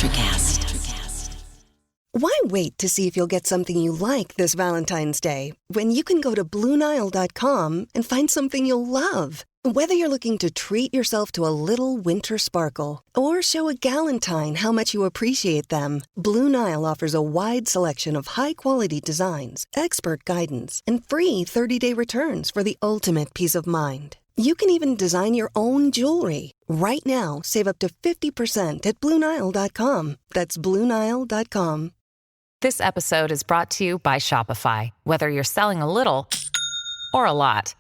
Electrocast. Why wait to see if you'll get something you like this Valentine's Day when you can go to BlueNile.com and find something you'll love? Whether you're looking to treat yourself to a little winter sparkle or show a galentine how much you appreciate them, Blue Nile offers a wide selection of high-quality designs, expert guidance, and free 30-day returns for the ultimate peace of mind. You can even design your own jewelry. Right now, save up to 50% at BlueNile.com. That's BlueNile.com. This episode is brought to you by Shopify. Whether you're selling a little or a lot,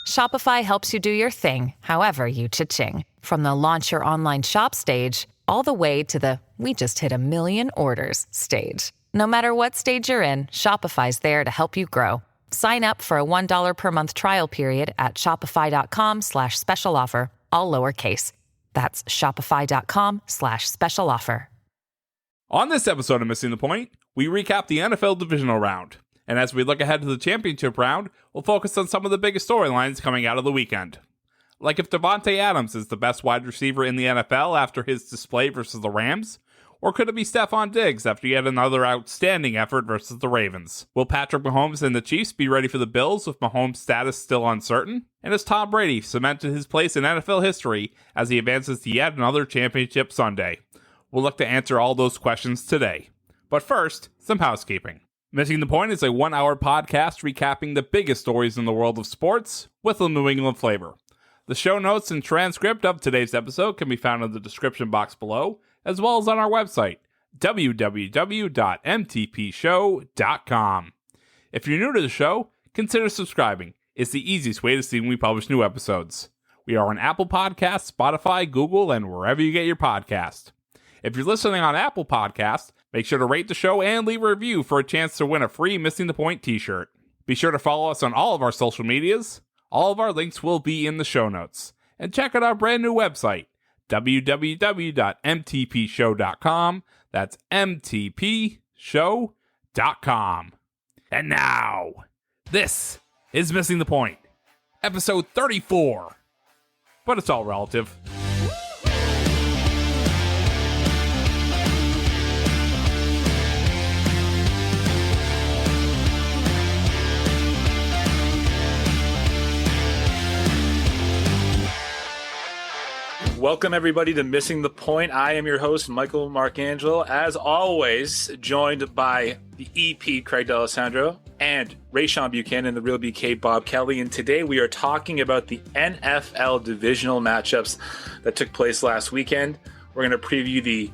Shopify helps you do your thing, however you cha-ching. From the launch your online shop stage, all the way to the we just hit 1 million orders stage. No matter what stage you're in, Shopify's there to help you grow. Sign up for a $1 per month trial period at shopify.com/special offer, all lowercase. That's shopify.com/special offer. On this episode of Missing the Point, we recap the NFL Divisional round. And as we look ahead to the championship round, we'll focus on some of the biggest storylines coming out of the weekend. Like if Davante Adams is the best wide receiver in the NFL after his display versus the Rams, or could it be Stefon Diggs after yet another outstanding effort versus the Ravens? Will Patrick Mahomes and the Chiefs be ready for the Bills with Mahomes' status still uncertain? And has Tom Brady cemented his place in NFL history as he advances to yet another championship Sunday? We'll look to answer all those questions today. But first, some housekeeping. Missing the Point is a 1-hour podcast recapping the biggest stories in the world of sports with a New England flavor. The show notes and transcript of today's episode can be found in the description box below, as well as on our website, www.mtpshow.com. If you're new to the show, consider subscribing. It's the easiest way to see when we publish new episodes. We are on Apple Podcasts, Spotify, Google, and wherever you get your podcast. If you're listening on Apple Podcasts, make sure to rate the show and leave a review for a chance to win a free Missing the Point t-shirt. Be sure to follow us on all of our social medias. All of our links will be in the show notes. And check out our brand new website, www.mtpshow.com. That's mtpshow.com. And now, this is Missing the Point, episode 34. But it's all relative. Welcome, everybody, to Missing the Point. I am your host, Michael Marcangelo, as always, joined by the EP, Craig D'Alessandro, and Rayshawn Buchanan, the Real BK, Bob Kelly. And today we are talking about the NFL divisional matchups that took place last weekend. We're going to preview the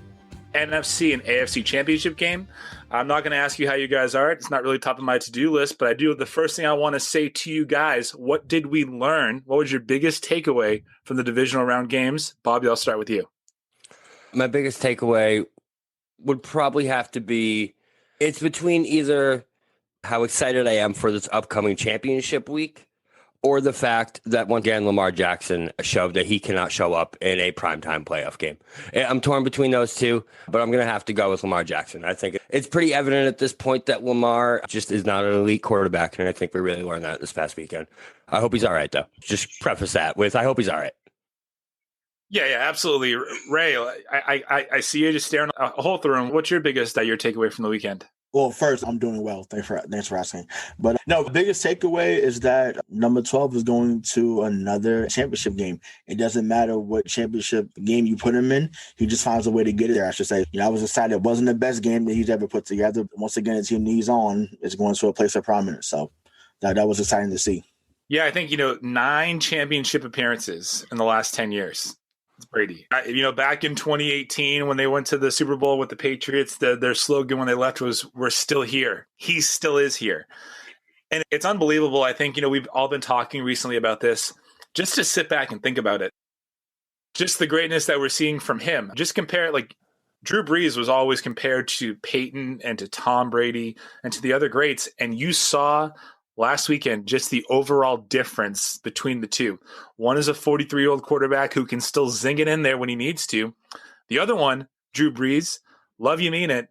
NFC and AFC championship game. I'm not going to ask you how you guys are. It's not really top of my to-do list, but I do. The first thing I want to say to you guys, what did we learn? What was your biggest takeaway from the divisional round games? Bobby, I'll start with you. My biggest takeaway would probably have to be it's between either how excited I am for this upcoming championship week or the fact that, once again, Lamar Jackson showed that he cannot show up in a primetime playoff game. I'm torn between those two, but I'm going to have to go with Lamar Jackson. I think it's pretty evident at this point that Lamar just is not an elite quarterback, and I think we really learned that this past weekend. I hope he's all right, though. Just preface that with, I hope he's all right. Yeah, absolutely. Ray, I see you just staring a hole through him. What's your biggest your takeaway from the weekend? Well, first, I'm doing well. Thanks for asking. But no, the biggest takeaway is that number 12 is going to another championship game. It doesn't matter what championship game you put him in. He just finds a way to get it there, I should say. I was excited. It wasn't the best game that he's ever put together. Once again, the team he's on is going to a place of prominence. So that was exciting to see. Yeah, I think, 9 championship appearances in the last 10 years. It's Brady. Back in 2018, when they went to the Super Bowl with the Patriots, their slogan when they left was, "We're still here." He still is here. And it's unbelievable. I think, we've all been talking recently about this. Just to sit back and think about it. Just the greatness that we're seeing from him. Just compare it, Drew Brees was always compared to Peyton and to Tom Brady and to the other greats. And you saw last weekend just the overall difference between the two. One is a 43-year-old quarterback who can still zing it in there when he needs to. The other one, Drew Brees, love you, mean it.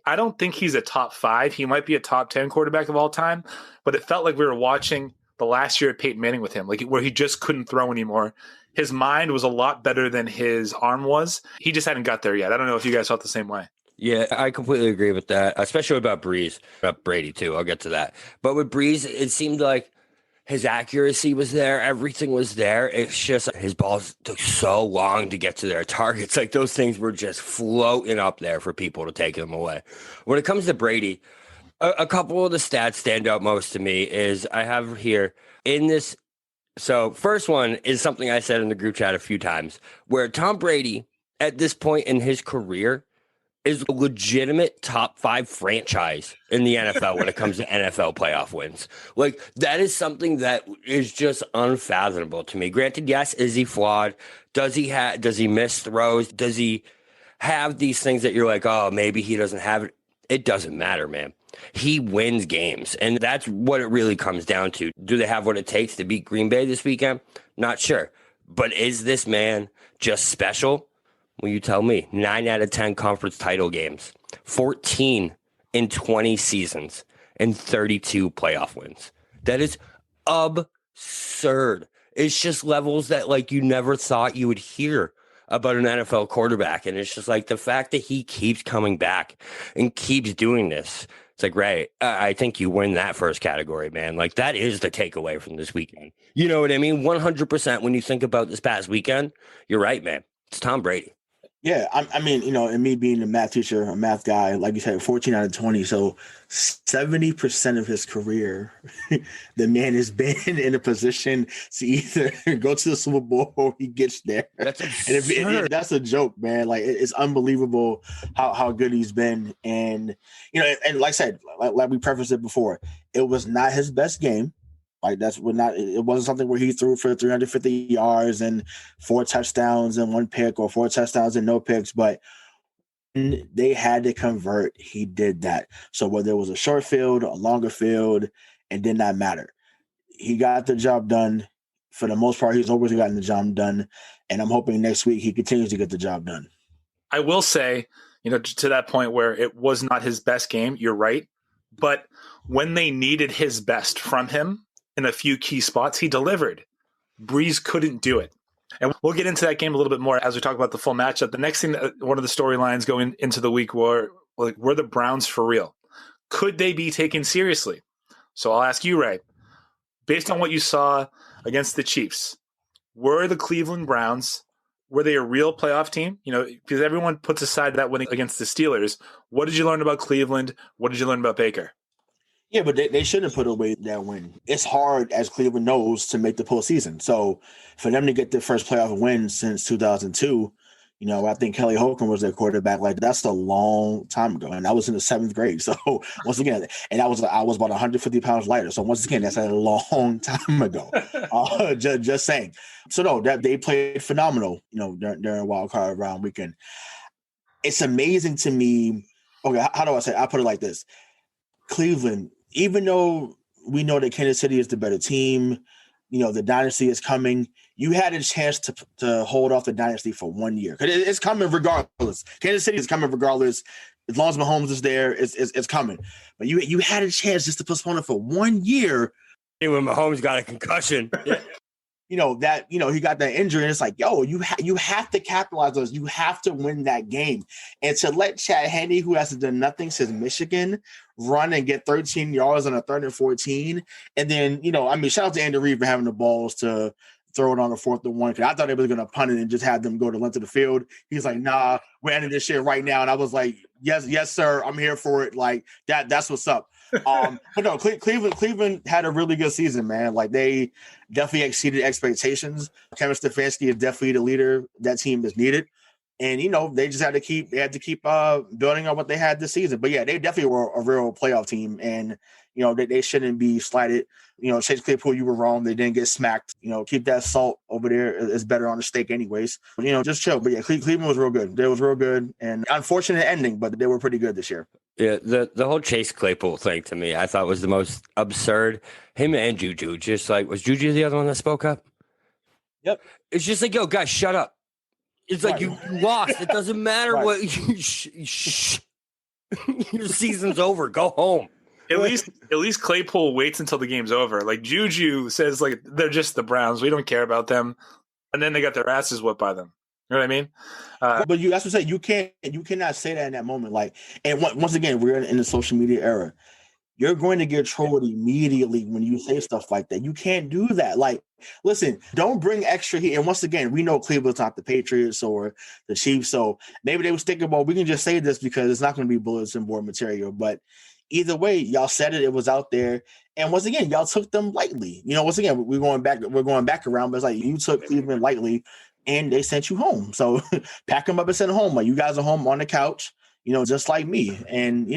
I don't think he's a top 5. He might be a top 10 quarterback of all time, but it felt like we were watching the last year of Peyton Manning with him, where he just couldn't throw anymore. his mind was a lot better than his arm was. He just hadn't got there yet. I don't know if you guys felt the same way. Yeah, I completely agree with that, especially about Breeze. About Brady, too. I'll get to that. But with Breeze, it seemed like his accuracy was there. Everything was there. It's just his balls took so long to get to their targets. Like those things were just floating up there for people to take them away. When it comes to Brady, a couple of the stats stand out most to me is I have here in this. So first one is something I said in the group chat a few times where Tom Brady at this point in his career is a legitimate top 5 franchise in the NFL when it comes to NFL playoff wins. Like that is something that is just unfathomable to me. Granted, yes, is he flawed? Does he miss throws? Does he have these things that you're like, oh, maybe he doesn't have it? It doesn't matter, man. He wins games, and that's what it really comes down to. Do they have what it takes to beat Green Bay this weekend? Not sure. But is this man just special? Well, you tell me. 9 out of 10 conference title games, 14 in 20 seasons, and 32 playoff wins. That is absurd. It's just levels that like you never thought you would hear about an NFL quarterback. And it's just like the fact that he keeps coming back and keeps doing this. It's like, right, I think you win that first category, man. Like that is the takeaway from this weekend. You know what I mean? 100% when you think about this past weekend, you're right, man. It's Tom Brady. Yeah, I mean, and me being a math teacher, a math guy, like you said, 14 out of 20. So 70% of his career, the man has been in a position to either go to the Super Bowl or he gets there. That's and that's a joke, man. Like it's unbelievable how good he's been. And, and like I said, like we prefaced it before, it was not his best game. Like it wasn't something where he threw for 350 yards and 4 touchdowns and 1 pick or 4 touchdowns and no picks, but they had to convert. He did that. So whether it was a short field, a longer field, it did not matter. He got the job done. For the most part, he's always gotten the job done. And I'm hoping next week he continues to get the job done. I will say, to that point where it was not his best game, you're right. But when they needed his best from him, in a few key spots, he delivered. Breeze couldn't do it. And we'll get into that game a little bit more as we talk about the full matchup. The next thing, one of the storylines going into the week were the Browns for real? Could they be taken seriously? So I'll ask you, Ray, based on what you saw against the Chiefs, were the Cleveland Browns, were they a real playoff team? Because everyone puts aside that win against the Steelers. What did you learn about Cleveland? What did you learn about Baker? Yeah, but they shouldn't put away that win. It's hard, as Cleveland knows, to make the postseason. So for them to get their first playoff win since 2002, I think Kelly Holcomb was their quarterback. Like that's a long time ago, and I was in the 7th grade. So once again, and I was about 150 pounds lighter. So once again, that's a long time ago. Just saying. So no, that they played phenomenal. During wild card round weekend. It's amazing to me. Okay, how do I say it? I put it like this: Cleveland. Even though we know that Kansas City is the better team, the dynasty is coming. You had a chance to hold off the dynasty for 1 year. Because it's coming regardless. Kansas City is coming regardless. As long as Mahomes is there, it's coming. But you had a chance just to postpone it for 1 year. When Mahomes got a concussion. He got that injury, and it's like, you have to capitalize those. You have to win that game. And to let Chad Henne, who hasn't done nothing since Michigan, run and get 13 yards on a 3rd and 14. And then, shout out to Andy Reid for having the balls to throw it on the 4th and 1. Because I thought they were going to punt it and just have them go to length of the field. He's like, nah, we're ending this shit right now. And I was like, yes, sir. I'm here for it. Like that's what's up. But no, Cleveland had a really good season, man. Like they definitely exceeded expectations. Kevin Stefanski is definitely the leader that team is needed. And, they just had to keep building on what they had this season. But yeah, they definitely were a real playoff team. And, they shouldn't be slighted. Chase Claypool, you were wrong. They didn't get smacked. Keep that salt over there. It's better on the steak anyways. But, just chill. But yeah, Cleveland was real good. They was real good. And unfortunate ending, but they were pretty good this year. Yeah, the whole Chase Claypool thing to me, I thought was the most absurd. Him and Juju, just like, was Juju the other one that spoke up? Yep. It's just like, yo, guys, shut up. It's like you lost. It doesn't matter what. Your season's over. Go home. At least Claypool waits until the game's over. Like Juju says, like they're just the Browns. We don't care about them. And then they got their asses whipped by them. You know what I mean? But that's what I say. You cannot say that in that moment. Like, and once again, we're in the social media era. You're going to get trolled immediately when you say stuff like that. You can't do that. Like, listen, don't bring extra heat. And once again, we know Cleveland's not the Patriots or the Chiefs, so maybe they was thinking, well, we can just say this because it's not going to be bulletin board material. But either way, y'all said it was out there. And once again, y'all took them lightly. Once again, we're going back around, but it's like you took Cleveland lightly and they sent you home. So pack them up and send them home. Like, you guys are home on the couch, just like me. And,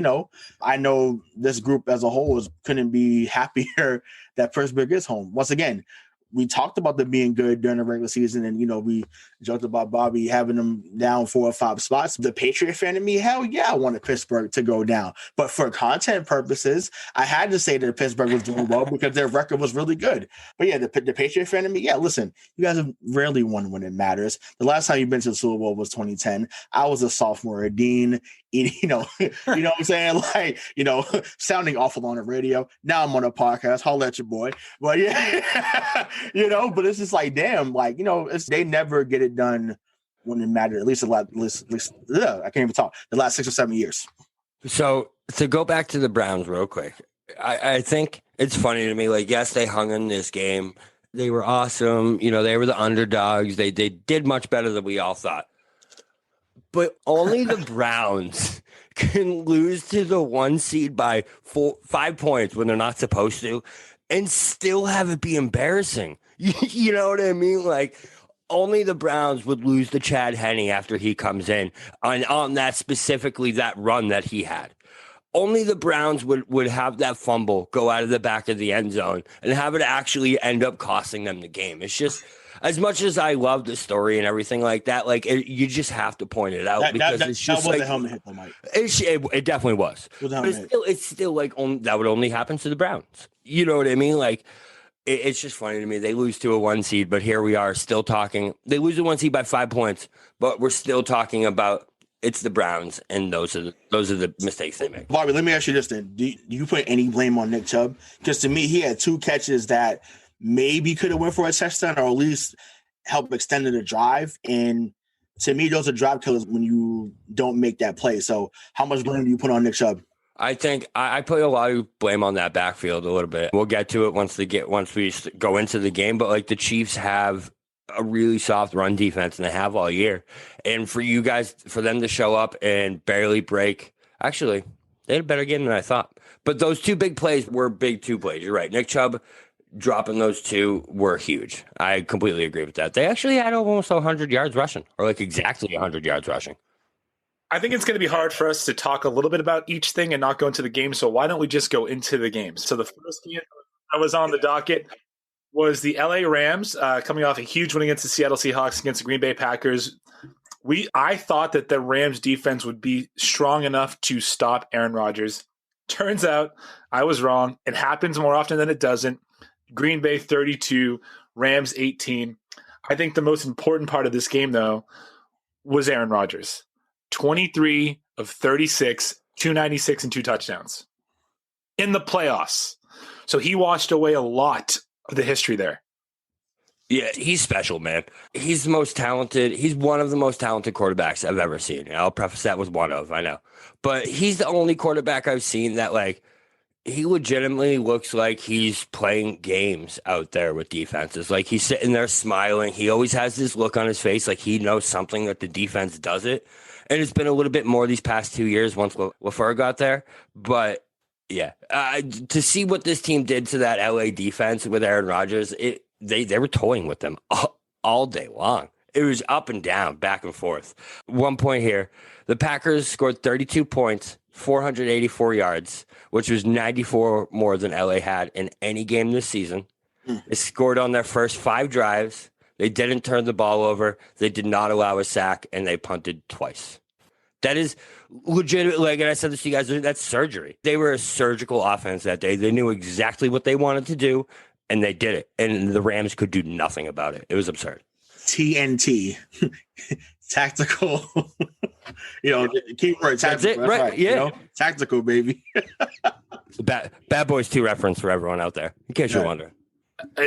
I know this group as a whole couldn't be happier that Pittsburgh is home. Once again, we talked about them being good during the regular season, and we joked about Bobby having them down 4 or 5 spots. The Patriot fan in me, hell yeah, I wanted Pittsburgh to go down. But for content purposes, I had to say that Pittsburgh was doing well because their record was really good. But yeah, the Patriot fan in me, yeah, listen, you guys have rarely won when it matters. The last time you've been to the Super Bowl was 2010. I was a sophomore at Dean. You know what I'm saying? Like, sounding awful on the radio. Now I'm on a podcast. Holla at your boy. But yeah, but it's just like, damn, like, they never get it done when it mattered. At least I can't even talk. The last 6 or 7 years. So to go back to the Browns real quick, I think it's funny to me. Like, yes, they hung in this game. They were awesome. They were the underdogs. They did much better than we all thought. But only the Browns can lose to the 1 seed by 5 points when they're not supposed to and still have it be embarrassing. You know what I mean? Like, only the Browns would lose to Chad Henne after he comes in on that, specifically that run that he had. Only the Browns would have that fumble go out of the back of the end zone and have it actually end up costing them the game. It's just, as much as I love the story and everything like that, like, you just have to point it out because it's just like, a helmet hit, though, Mike. It definitely was. But it's still like that would only happen to the Browns. You know what I mean? Like, it's just funny to me. They lose to a 1 seed, but here we are still talking. They lose a 1 seed by 5 points, but we're still talking about it's the Browns, and those are the mistakes they make. Bobby, let me ask you this then: do you put any blame on Nick Chubb? Because to me, he had 2 catches that maybe could have went for a touchdown or at least help extend the drive. And to me, those are drive killers when you don't make that play. So how much blame do you put on Nick Chubb? I think I put a lot of blame on that backfield a little bit. We'll get to it once we go into the game. But like, the Chiefs have a really soft run defense, and they have all year. And for them to show up and barely break, actually, they had a better game than I thought. But those 2 big plays were big 2 plays. You're right. Nick Chubb dropping those 2 were huge. I completely agree with that. They actually had almost 100 yards rushing, or like exactly 100 yards rushing. I think it's going to be hard for us to talk a little bit about each thing and not go into the game. So why don't we just go into the games? So the first game that was on the docket was the LA Rams coming off a huge win against the Seattle Seahawks against the Green Bay Packers. I thought that the Rams defense would be strong enough to stop Aaron Rodgers. Turns out I was wrong. It happens more often than it doesn't. Green Bay 32, Rams 18. I think the most important part of this game, though, was Aaron Rodgers. 23 of 36, 296 and 2 touchdowns in the playoffs. So he washed away a lot of the history there. Yeah, he's special, man. He's the most talented. He's one of the most talented quarterbacks I've ever seen. I'll preface that with one of, I know. But he's the only quarterback I've seen that, like, he legitimately looks like he's playing games out there with defenses. Like, he's sitting there smiling. He always has this look on his face like he knows something that the defense does it. And it's been a little bit more these past 2 years once LaFleur got there. But, yeah, to see what this team did to that LA defense with Aaron Rodgers, they were toying with them all day long. It was up and down, back and forth. 1 point here. The Packers scored 32 points, 484 yards, which was 94 more than LA had in any game this season. They scored on their first 5 drives. They didn't turn the ball over. They did not allow a sack, and they punted twice. That is legitimate. Like, and I said this to you guys, that's surgery. They were a surgical offense that day. They knew exactly what they wanted to do, and they did it. And the Rams could do nothing about it. It was absurd. TNT. Tactical. Keyword tactical. That's it, right? Yeah. Tactical, baby. Bad Boys 2 reference for everyone out there, in case you're wondering.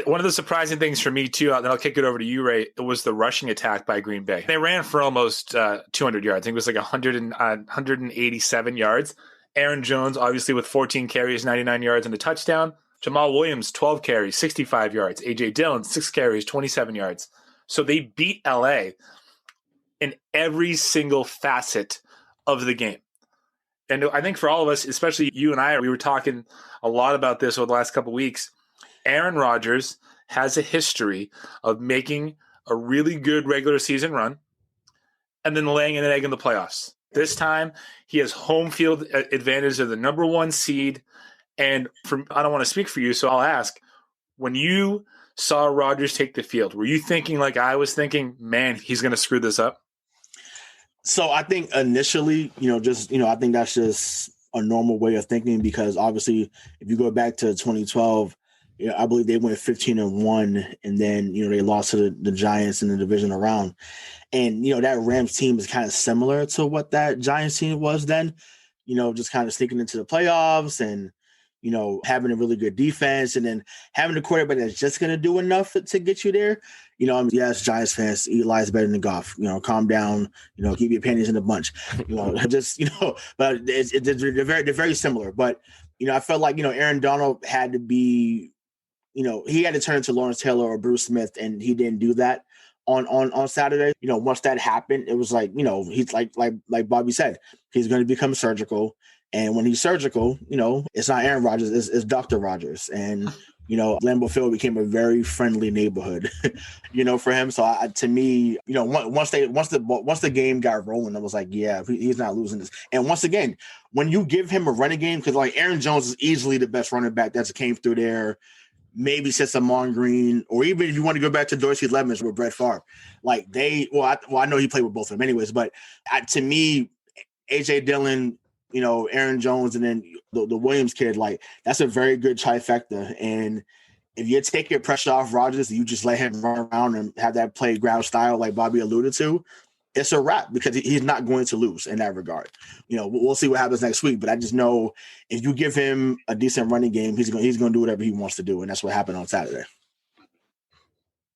One of the surprising things for me, too, and then I'll kick it over to you, Ray, it was the rushing attack by Green Bay. They ran for almost 200 yards. I think it was like 187 yards. Aaron Jones, obviously, with 14 carries, 99 yards, and a touchdown. Jamal Williams, 12 carries, 65 yards. A.J. Dillon, 6 carries, 27 yards. So they beat L.A. in every single facet of the game. And I think for all of us, especially you and I, we were talking a lot about this over the last couple of weeks. Aaron Rodgers has a history of making a really good regular season run and then laying an egg in the playoffs. This time, he has home field advantage of the number 1 seed. And I don't want to speak for you, so I'll ask, when you saw Rodgers take the field, were you thinking like I was thinking, man, he's going to screw this up? So I think initially, I think that's just a normal way of thinking, because obviously if you go back to 2012, I believe they went 15-1, and then, they lost to the Giants in the divisional round. And, that Rams team is kind of similar to what that Giants team was then, just kind of sneaking into the playoffs and, having a really good defense, and then having a quarterback that's just going to do enough to get you there. Yes, Giants fans, Eli's better than Goff. Calm down, keep your panties in a bunch, but they're very similar. But, I felt like, Aaron Donald had to be, he had to turn into Lawrence Taylor or Bruce Smith, and he didn't do that on Saturday. Once that happened, it was like, he's like Bobby said, he's going to become surgical. And when he's surgical, it's not Aaron Rodgers, it's Dr. Rodgers. And, Lambeau Field became a very friendly neighborhood, for him. So to me, once the game got rolling, I was like, yeah, he's not losing this. And once again, when you give him a running game, because like Aaron Jones is easily the best running back that's came through there, maybe since Amon Green, or even if you want to go back to Dorsey Lemons with Brett Favre, like I know he played with both of them anyways, but to me, A.J. Dillon, Aaron Jones, and then the Williams kid, like that's a very good trifecta. And if you take your pressure off Rodgers, you just let him run around and have that playground style like Bobby alluded to, it's a wrap, because he's not going to lose in that regard. We'll see what happens next week, but I just know if you give him a decent running game, he's going to do whatever he wants to do, and that's what happened on Saturday.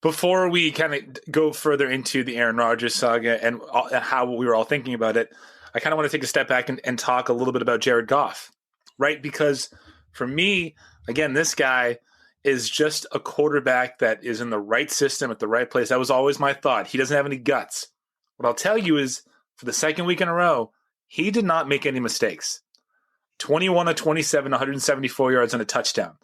Before we kind of go further into the Aaron Rodgers saga and how we were all thinking about it, I kind of want to take a step back and talk a little bit about Jared Goff, right? Because for me, again, this guy is just a quarterback that is in the right system at the right place. That was always my thought. He doesn't have any guts. What I'll tell you is, for the second week in a row, he did not make any mistakes. 21 of 27, 174 yards and a touchdown.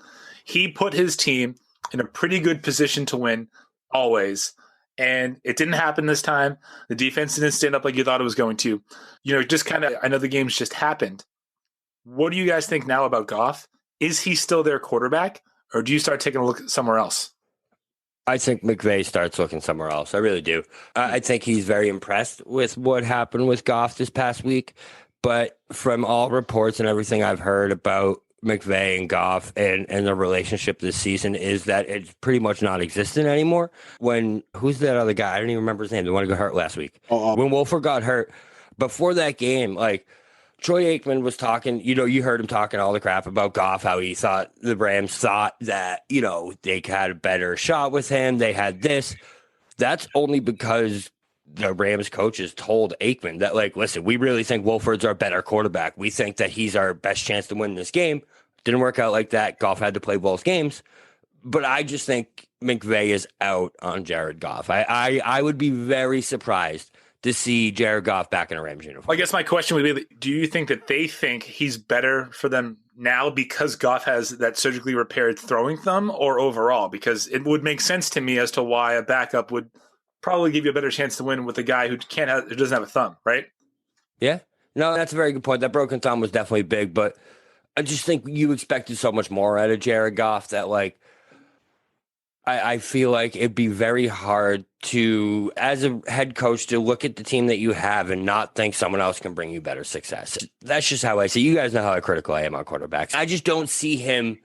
He put his team in a pretty good position to win always. And it didn't happen this time. The defense didn't stand up like you thought it was going to. Just kind of, I know the game's just happened. What do you guys think now about Goff? Is he still their quarterback, or do you start taking a look somewhere else? I think McVay starts looking somewhere else. I really do. I think he's very impressed with what happened with Goff this past week. But from all reports and everything I've heard about McVay and Goff and the relationship this season is that it's pretty much non-existent anymore. Who's that other guy? I don't even remember his name. The one who got hurt last week. When Wolford got hurt, before that game, like Troy Aikman was talking, you heard him talking all the crap about Goff, how he thought the Rams thought that, they had a better shot with him. They had this. That's only because the Rams coaches told Aikman that, like, listen, we really think Wolford's our better quarterback. We think that he's our best chance to win this game. Didn't work out like that. Goff had to play both games. But I just think McVay is out on Jared Goff. I would be very surprised to see Jared Goff back in a Rams uniform. I guess my question would be, do you think that they think he's better for them now because Goff has that surgically repaired throwing thumb, or overall? Because it would make sense to me as to why a backup would probably give you a better chance to win with a guy who doesn't have a thumb, right? Yeah. No, that's a very good point. That broken thumb was definitely big, but I just think you expected so much more out of Jared Goff that, like, I feel like it'd be very hard to, as a head coach, to look at the team that you have and not think someone else can bring you better success. That's just how I see. You guys know how critical I am on quarterbacks. I just don't see him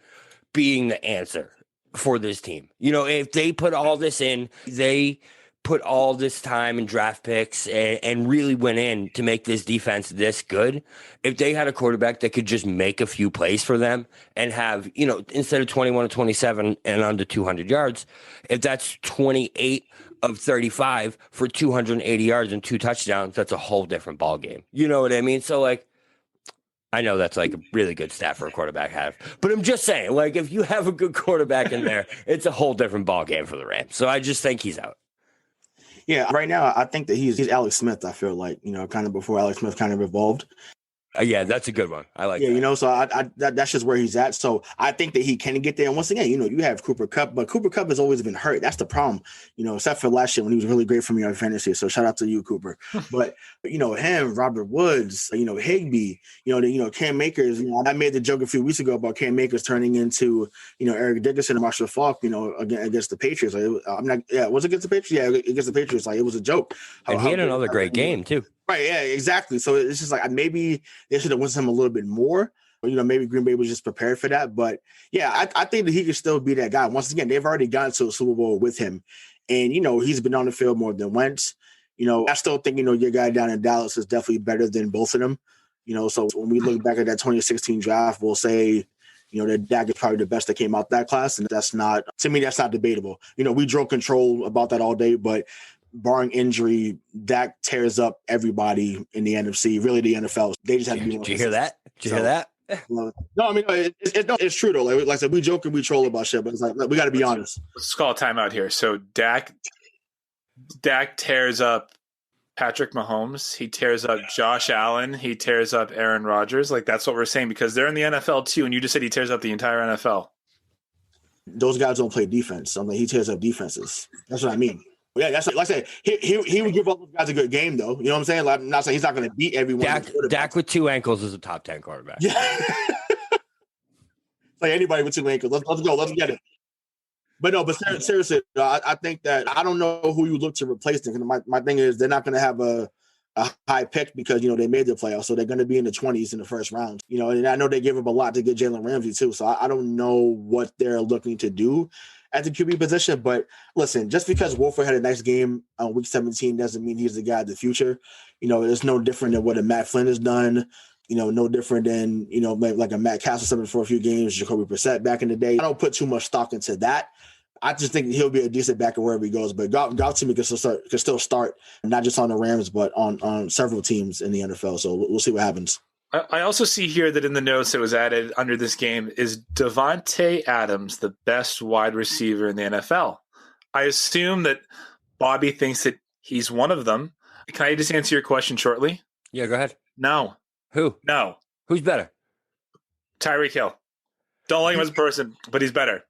being the answer for this team. If they put all this in, they put all this time and draft picks and really went in to make this defense this good, if they had a quarterback that could just make a few plays for them and have, instead of 21 or 27 and under 200 yards, if that's 28 of 35 for 280 yards and 2 touchdowns, that's a whole different ball game. You know what I mean? So, like, I know that's like a really good stat for a quarterback have, but I'm just saying, like, if you have a good quarterback in there, it's a whole different ball game for the Rams. So I just think he's out. Yeah, right now I think that he's Alex Smith. I feel like, kind of before Alex Smith kind of evolved. Yeah, that's a good one. I like that. So that's just where he's at. So I think that he can get there. And once again, you have Cooper Kupp, but Cooper Kupp has always been hurt. That's the problem, except for last year when he was really great for me on fantasy. So shout out to you, Cooper. But, him, Robert Woods, Higbee, Cam Akers, I made the joke a few weeks ago about Cam Akers turning into, Eric Dickerson and Marshall Faulk, against the Patriots. Was it against the Patriots? Yeah, against the Patriots. Like, it was a joke. And he had another great game, too. Right, yeah, exactly. So it's just like maybe they should have won him a little bit more. Or, maybe Green Bay was just prepared for that. But yeah, I think that he could still be that guy. Once again, they've already gotten to a Super Bowl with him, and he's been on the field more than once. I still think your guy down in Dallas is definitely better than both of them. So when we look back at that 2016 draft, we'll say that Dak is probably the best that came out that class, and that's not debatable. We drove control about that all day, but barring injury, Dak tears up everybody in the NFC, really the NFL. They just have to be. Did you hear that? Did you hear that? No, I mean, it's true though. Like I said, we joke and we troll about shit, but it's like we got to be honest. Let's call a timeout here. So Dak tears up Patrick Mahomes. He tears up Josh Allen. He tears up Aaron Rodgers. Like, that's what we're saying, because they're in the NFL too. And you just said he tears up the entire NFL. Those guys don't play defense. I mean, he tears up defenses. That's what I mean. Yeah, that's like I said. He would give all those guys a good game, though. You know what I'm saying? Like, I'm not saying he's not going to beat everyone. Dak with 2 ankles is a top 10 quarterback. Yeah. Like anybody with 2 ankles. Let's go. Let's get it. But no, seriously, I think that I don't know who you look to replace them. My thing is they're not going to have a high pick because, they made the playoffs. So they're going to be in the 20s in the first round. And I know they gave up a lot to get Jalen Ramsey too. So I don't know what they're looking to do at the QB position. But listen, just because Wolford had a nice game on week 17 doesn't mean he's the guy of the future. It's no different than what a Matt Flynn has done. No different than, like a Matt Castle for a few games, Jacoby Brissett back in the day. I don't put too much stock into that. I just think he'll be a decent backer wherever he goes. But Goff to me could still start, not just on the Rams, but on several teams in the NFL. So we'll see what happens. I also see here that in the notes that was added under this game is Davante Adams, the best wide receiver in the NFL. I assume that Bobby thinks that he's one of them. Can I just answer your question shortly? Yeah, go ahead. No. Who? No. Who's better? Tyreek Hill. Don't like him as a person, but he's better.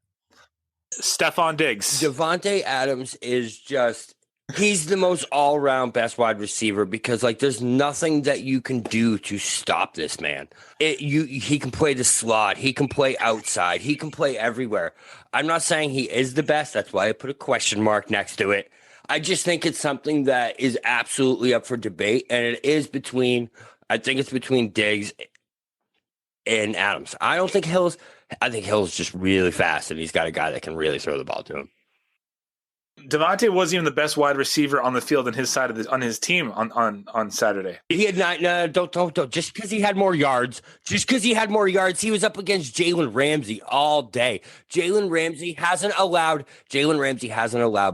Stefon Diggs. Davante Adams is just – he's the most all-around best wide receiver because, like, there's nothing that you can do to stop this man. He can play the slot. He can play outside. He can play everywhere. I'm not saying he is the best. That's why I put a question mark next to it. I just think it's something that is absolutely up for debate, and it is between – I think it's between Diggs and Adams. I think Hill's just really fast, and he's got a guy that can really throw the ball to him. Davante wasn't even the best wide receiver on the field on his side of on his team on Saturday. He had don't just because he had more yards. Just because he had more yards, he was up against Jalen Ramsey all day. Jalen Ramsey hasn't allowed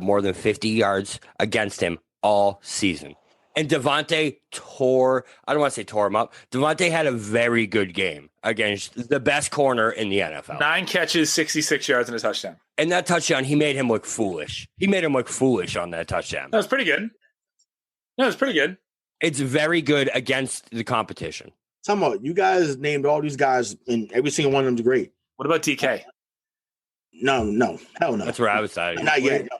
more than 50 yards against him all season. And Davante I don't want to say tore him up. Davante had a very good game against the best corner in the NFL. 9 catches, 66 yards, and a touchdown. And that touchdown, he made him look foolish. On that touchdown. That was pretty good. It's very good against the competition. Talking about, you guys named all these guys, and every single one of them's great. What about DK? No, hell no. That's where I was at. Not yet. No.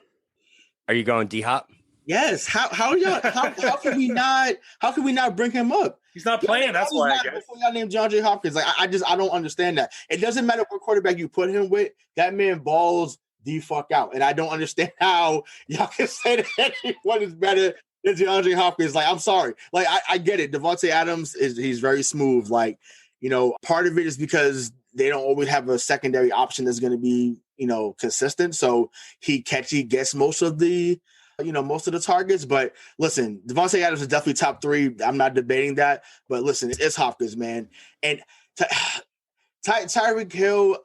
Are you going D-Hop? Yes. How can we not bring him up? He's not playing. That's why. I guess. Before y'all named DeAndre Hopkins, like I don't understand that. It doesn't matter what quarterback you put him with. That man balls the fuck out, and I don't understand how y'all can say that anyone is better than DeAndre Hopkins. Like, I'm sorry. Like, I get it. Davante Adams he's very smooth. Like, part of it is because they don't always have a secondary option that's going to be consistent. So he gets most of the most of the targets. But listen, Davante Adams is definitely top 3. I'm not debating that. But listen, it's Hopkins, man. And Tyreek Hill,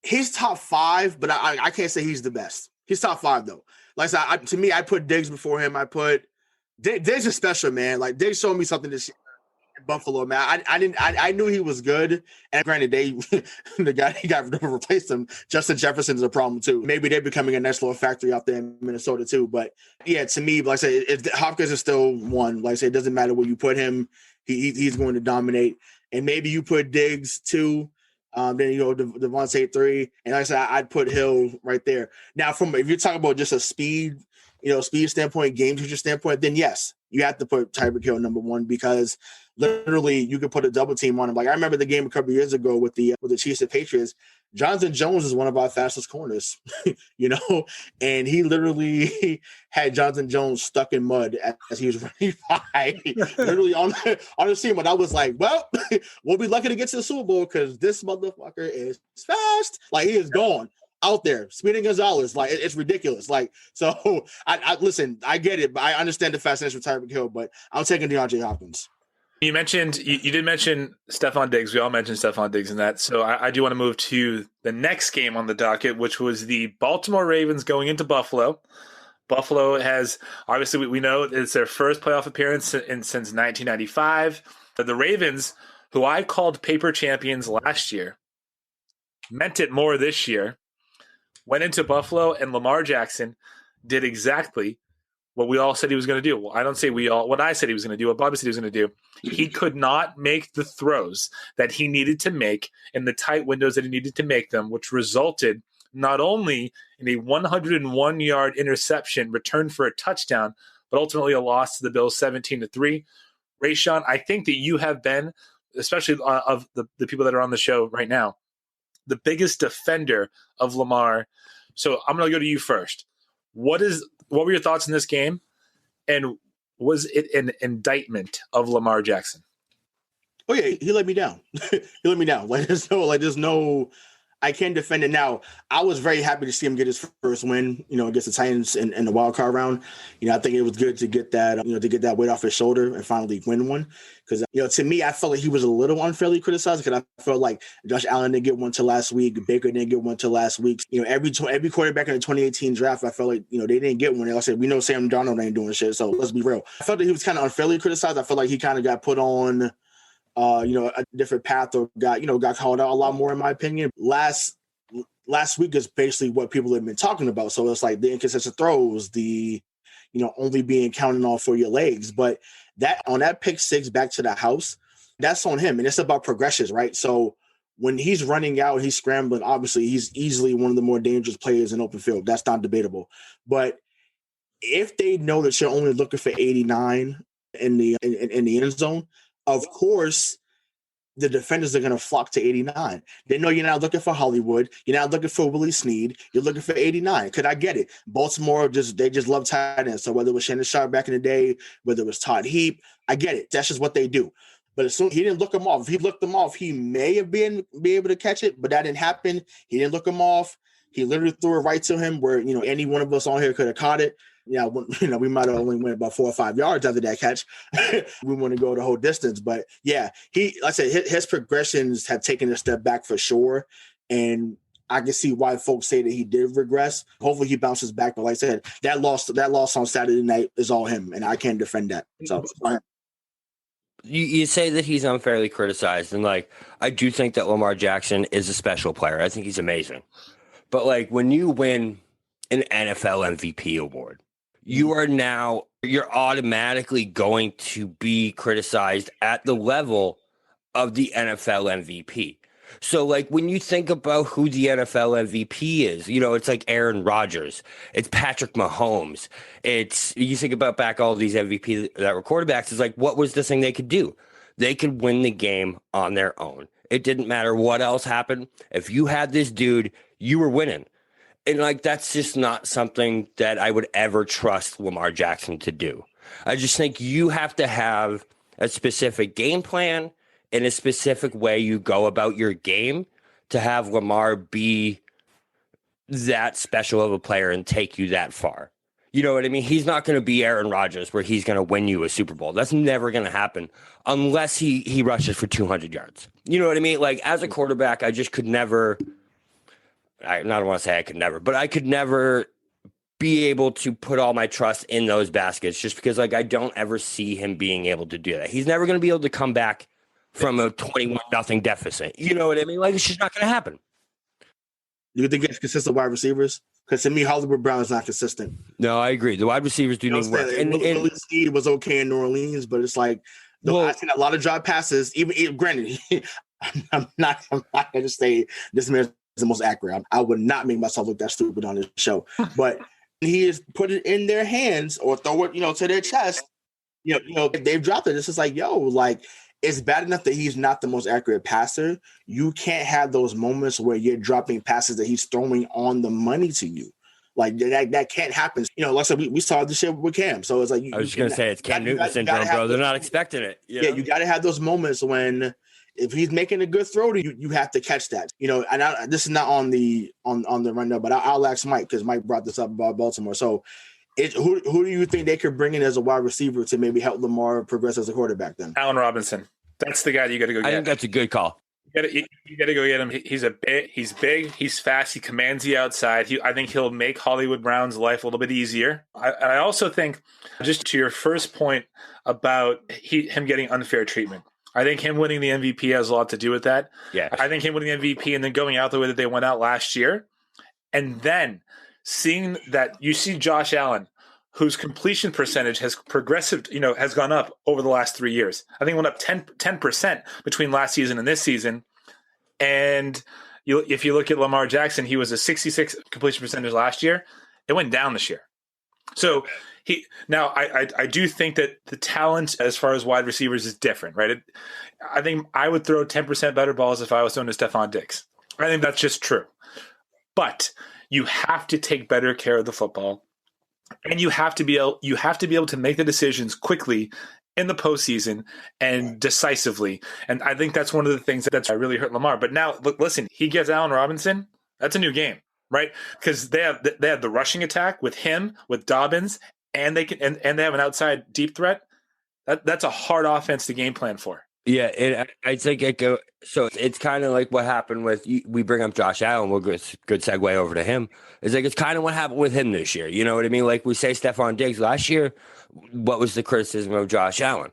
he's top 5, but I can't say he's the best. He's top 5, though. Like I said, to me, I put Diggs before him. Diggs is special, man. Like, Diggs showed me something this year. Buffalo, man. I knew he was good. And granted, the guy he got replaced him. Justin Jefferson's a problem too. Maybe they're becoming a nice little factory out there in Minnesota too. But yeah, to me, like I say, Hopkins is still one. Like I say, it doesn't matter where you put him. He's going to dominate. And maybe you put Diggs 2. Then Davante 3. And like I said, I'd put Hill right there. Now, if you're talking about just a speed standpoint, game changer standpoint, then yes, you have to put Tyreek Hill number 1 because literally you could put a double team on him. Like I remember the game a couple of years ago with the Chiefs and Patriots. Jonathan Jones is one of our fastest corners, and he literally had Jonathan Jones stuck in mud as he was running by, literally on the scene. But I was like, well, we'll be lucky to get to the Super Bowl because this motherfucker is fast. Like he is gone out there, Speedy Gonzalez. Like it's ridiculous. Like, so I listen, I get it, but I understand the fascination with Tyreek Hill, but I'm taking DeAndre Hopkins. You did mention Stefon Diggs. We all mentioned Stefon Diggs in that. So I do want to move to the next game on the docket, which was the Baltimore Ravens going into Buffalo. Buffalo has, obviously, we know it's their first playoff appearance since 1995. But the Ravens, who I called paper champions last year, meant it more this year, went into Buffalo, and Lamar Jackson did exactly what we all said he was going to do. Well, I don't say we all. What I said he was going to do, what Bobby said he was going to do. He could not make the throws that he needed to make in the tight windows that he needed to make them, which resulted not only in a 101-yard interception return for a touchdown, but ultimately a loss to the Bills 17-3. Rayshawn, I think that you have been, especially of the people that are on the show right now, the biggest defender of Lamar. So I'm going to go to you first. What were your thoughts in this game? And was it an indictment of Lamar Jackson? Oh yeah, he let me down. He let me down. There's no, I can't defend it. Now, I was very happy to see him get his first win, against the Titans in the wild card round. I think it was good to get that, to get that weight off his shoulder and finally win one. Because, to me, I felt like he was a little unfairly criticized because I felt like Josh Allen didn't get one till last week. Baker didn't get one till last week. Every quarterback in the 2018 draft, I felt like, they didn't get one. Like I said, we know Sam Darnold ain't doing shit. So let's be real. I felt that he was kind of unfairly criticized. I felt like he kind of got put on, a different path or got called out a lot more, in my opinion. Last week is basically what people have been talking about. So it's like the inconsistent throws, the, only being counted on for your legs. But that pick 6 back to the house, that's on him. And it's about progressions, right? So when he's running out, he's scrambling, obviously he's easily one of the more dangerous players in open field. That's not debatable. But if they know that you're only looking for 89 in the end zone, of course, the defenders are going to flock to 89. They know you're not looking for Hollywood. You're not looking for Willie Snead. You're looking for 89. Could I get it? Baltimore, they just love tight ends. So whether it was Shannon Sharp back in the day, whether it was Todd Heap, I get it. That's just what they do. But as soon he didn't look him off. If he looked him off, he may have be able to catch it, but that didn't happen. He didn't look him off. He literally threw it right to him where, any one of us on here could have caught it. Yeah, we might have only went about 4 or 5 yards after that catch. We want to go the whole distance. But yeah, like I said, his progressions have taken a step back for sure. And I can see why folks say that he did regress. Hopefully he bounces back. But like I said, that loss on Saturday night is all him. And I can't defend that. So You say that he's unfairly criticized. And I do think that Lamar Jackson is a special player. I think he's amazing. But when you win an NFL MVP award, you're automatically going to be criticized at the level of the NFL MVP. So when you think about who the NFL MVP is, it's like Aaron Rodgers, it's Patrick Mahomes. You think about back all these MVP that were quarterbacks, it's what was the thing they could do? They could win the game on their own. It didn't matter what else happened. If you had this dude, you were winning. And that's just not something that I would ever trust Lamar Jackson to do. I just think you have to have a specific game plan and a specific way you go about your game to have Lamar be that special of a player and take you that far. You know what I mean? He's not going to be Aaron Rodgers where he's going to win you a Super Bowl. That's never going to happen unless he rushes for 200 yards. You know what I mean? Like, as a quarterback, I just could never – I don't want to say I could never, but I could never be able to put all my trust in those baskets just because, like, I don't ever see him being able to do that. He's never going to be able to come back from a 21-0 deficit. You know what I mean? Like, it's just not going to happen. You think it's consistent wide receivers? Because to me, Hollywood Brown is not consistent. No, I agree. The wide receivers do need work. And Steve was okay in New Orleans, but it's like I've seen a lot of drop passes. Even granted, I'm not going to say this man is the most accurate. I would not make myself look that stupid on this show. But he has put it in their hands or throw it, to their chest. They've dropped it. It's just like, it's bad enough that he's not the most accurate passer. You can't have those moments where you're dropping passes that he's throwing on the money to you. Like that can't happen. Like I said, we saw this shit with Cam. So it's like I was just gonna say it's Cam Newton syndrome, bro. They're not expecting it. You got to have those moments when if he's making a good throw to you, you have to catch that. And this is not on the rundown, but I'll ask Mike because Mike brought this up about Baltimore. So who do you think they could bring in as a wide receiver to maybe help Lamar progress as a quarterback then? Allen Robinson. That's the guy that you got to go get. I think that's a good call. You got to go get him. He's big. He's fast. He commands the outside. I think he'll make Hollywood Brown's life a little bit easier. I also think, just to your first point about him getting unfair treatment, I think him winning the MVP has a lot to do with that. Yeah. I think him winning the MVP and then going out the way that they went out last year, and then seeing that you see Josh Allen, whose completion percentage has has gone up over the last 3 years. I think it went up 10% between last season and this season. And if you look at Lamar Jackson, he was a 66 completion percentage last year. It went down this year. So I do think that the talent as far as wide receivers is different, right? I think I would throw 10% better balls if I was throwing to Stefon Diggs. I think that's just true. But you have to take better care of the football. And you have to be able to make the decisions quickly in the postseason and decisively. And I think that's one of the things that's really hurt Lamar. But now, look, listen, he gets Allen Robinson. That's a new game, right? Because they have the rushing attack with him, with Dobbins, and they have an outside deep threat. That's a hard offense to game plan for. Yeah, I think it go. So it's kind of like what happened with we bring up Josh Allen. We'll good segue over to him. It's like it's kind of what happened with him this year. You know what I mean? Like we say, Stefon Diggs last year. What was the criticism of Josh Allen?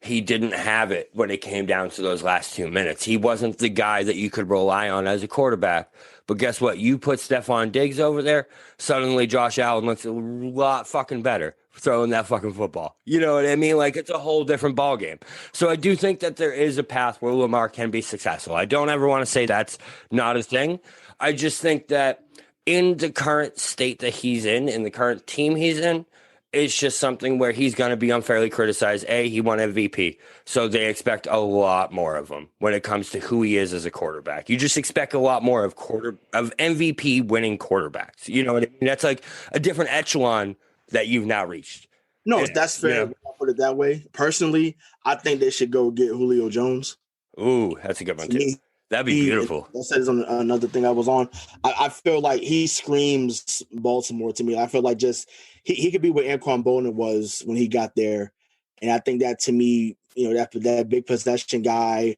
He didn't have it when it came down to those last 2 minutes. He wasn't the guy that you could rely on as a quarterback. But guess what? You put Stefon Diggs over there, suddenly Josh Allen looks a lot fucking better throwing that fucking football. You know what I mean? Like, it's a whole different ballgame. So I do think that there is a path where Lamar can be successful. I don't ever want to say that's not a thing. I just think that in the current state that he's in the current team he's in, it's just something where he's going to be unfairly criticized. He won MVP, so they expect a lot more of him when it comes to who he is as a quarterback. You just expect a lot more of MVP winning quarterbacks. You know what I mean? That's like a different echelon that you've now reached. No, that's fair. I'll put it that way. Personally, I think they should go get Julio Jones. Ooh, that's a good one too. That'd be beautiful. That says on another thing I was on. I feel like he screams Baltimore to me. I feel like just he could be what Anquan Boldin was when he got there. And I think that to me, that big possession guy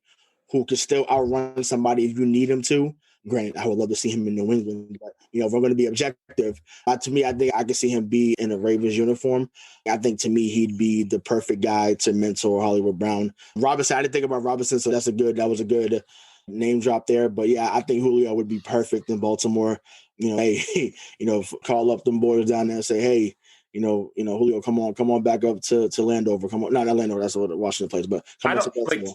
who could still outrun somebody if you need him to. Granted, I would love to see him in New England, but if we're going to be objective, to me, I think I could see him be in a Ravens uniform. I think to me, he'd be the perfect guy to mentor Hollywood Brown. Robinson, I didn't think about Robinson, so that was a good name drop there. But yeah, I think Julio would be perfect in Baltimore. Call up them boys down there and say, hey, Julio, come on back up to Landover. Come on, not Landover. That's what Washington plays, but come on to Baltimore.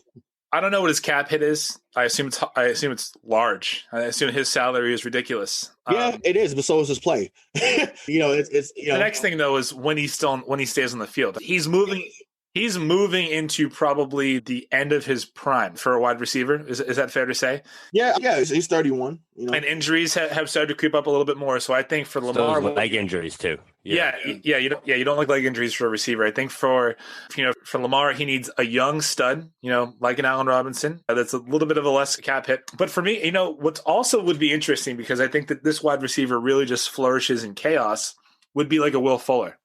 I don't know what his cap hit is. I assume it's large. I assume his salary is ridiculous. Yeah, it is, but so is his play. It's the next thing though is when he stays on the field. He's moving into probably the end of his prime for a wide receiver. Is that fair to say? Yeah, he's 31. And injuries have started to creep up a little bit more. So I think for Lamar, leg injuries too. Yeah. You don't like leg injuries for a receiver. I think for Lamar, he needs a young stud, like an Allen Robinson. That's a little bit of a less cap hit. But for me, what's also would be interesting, because I think that this wide receiver really just flourishes in chaos, would be like a Will Fuller.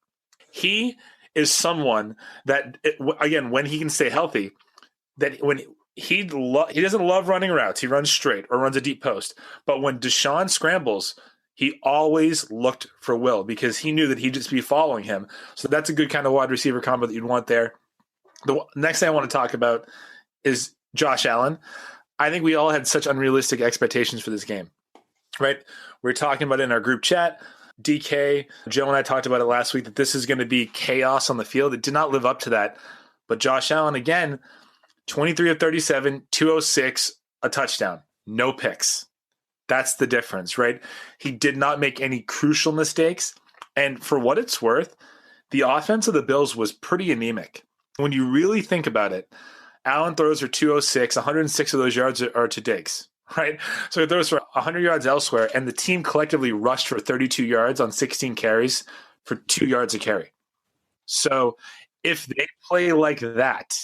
He is someone that, again, when he can stay healthy, that when he doesn't love running routes, he runs straight or runs a deep post. But when Deshaun scrambles, he always looked for Will because he knew that he'd just be following him. So that's a good kind of wide receiver combo that you'd want there. The next thing I want to talk about is Josh Allen. I think we all had such unrealistic expectations for this game, right? We were talking about it in our group chat. DK, Joe and I talked about it last week, that this is going to be chaos on the field. It did not live up to that. But Josh Allen, again, 23 of 37, 206, a touchdown, no picks. That's the difference, right? He did not make any crucial mistakes. And for what it's worth, the offense of the Bills was pretty anemic. When you really think about it, Allen throws for 206, 106 of those yards are to Diggs, right? So he throws for 100 yards elsewhere, and the team collectively rushed for 32 yards on 16 carries for 2 yards a carry. So if they play like that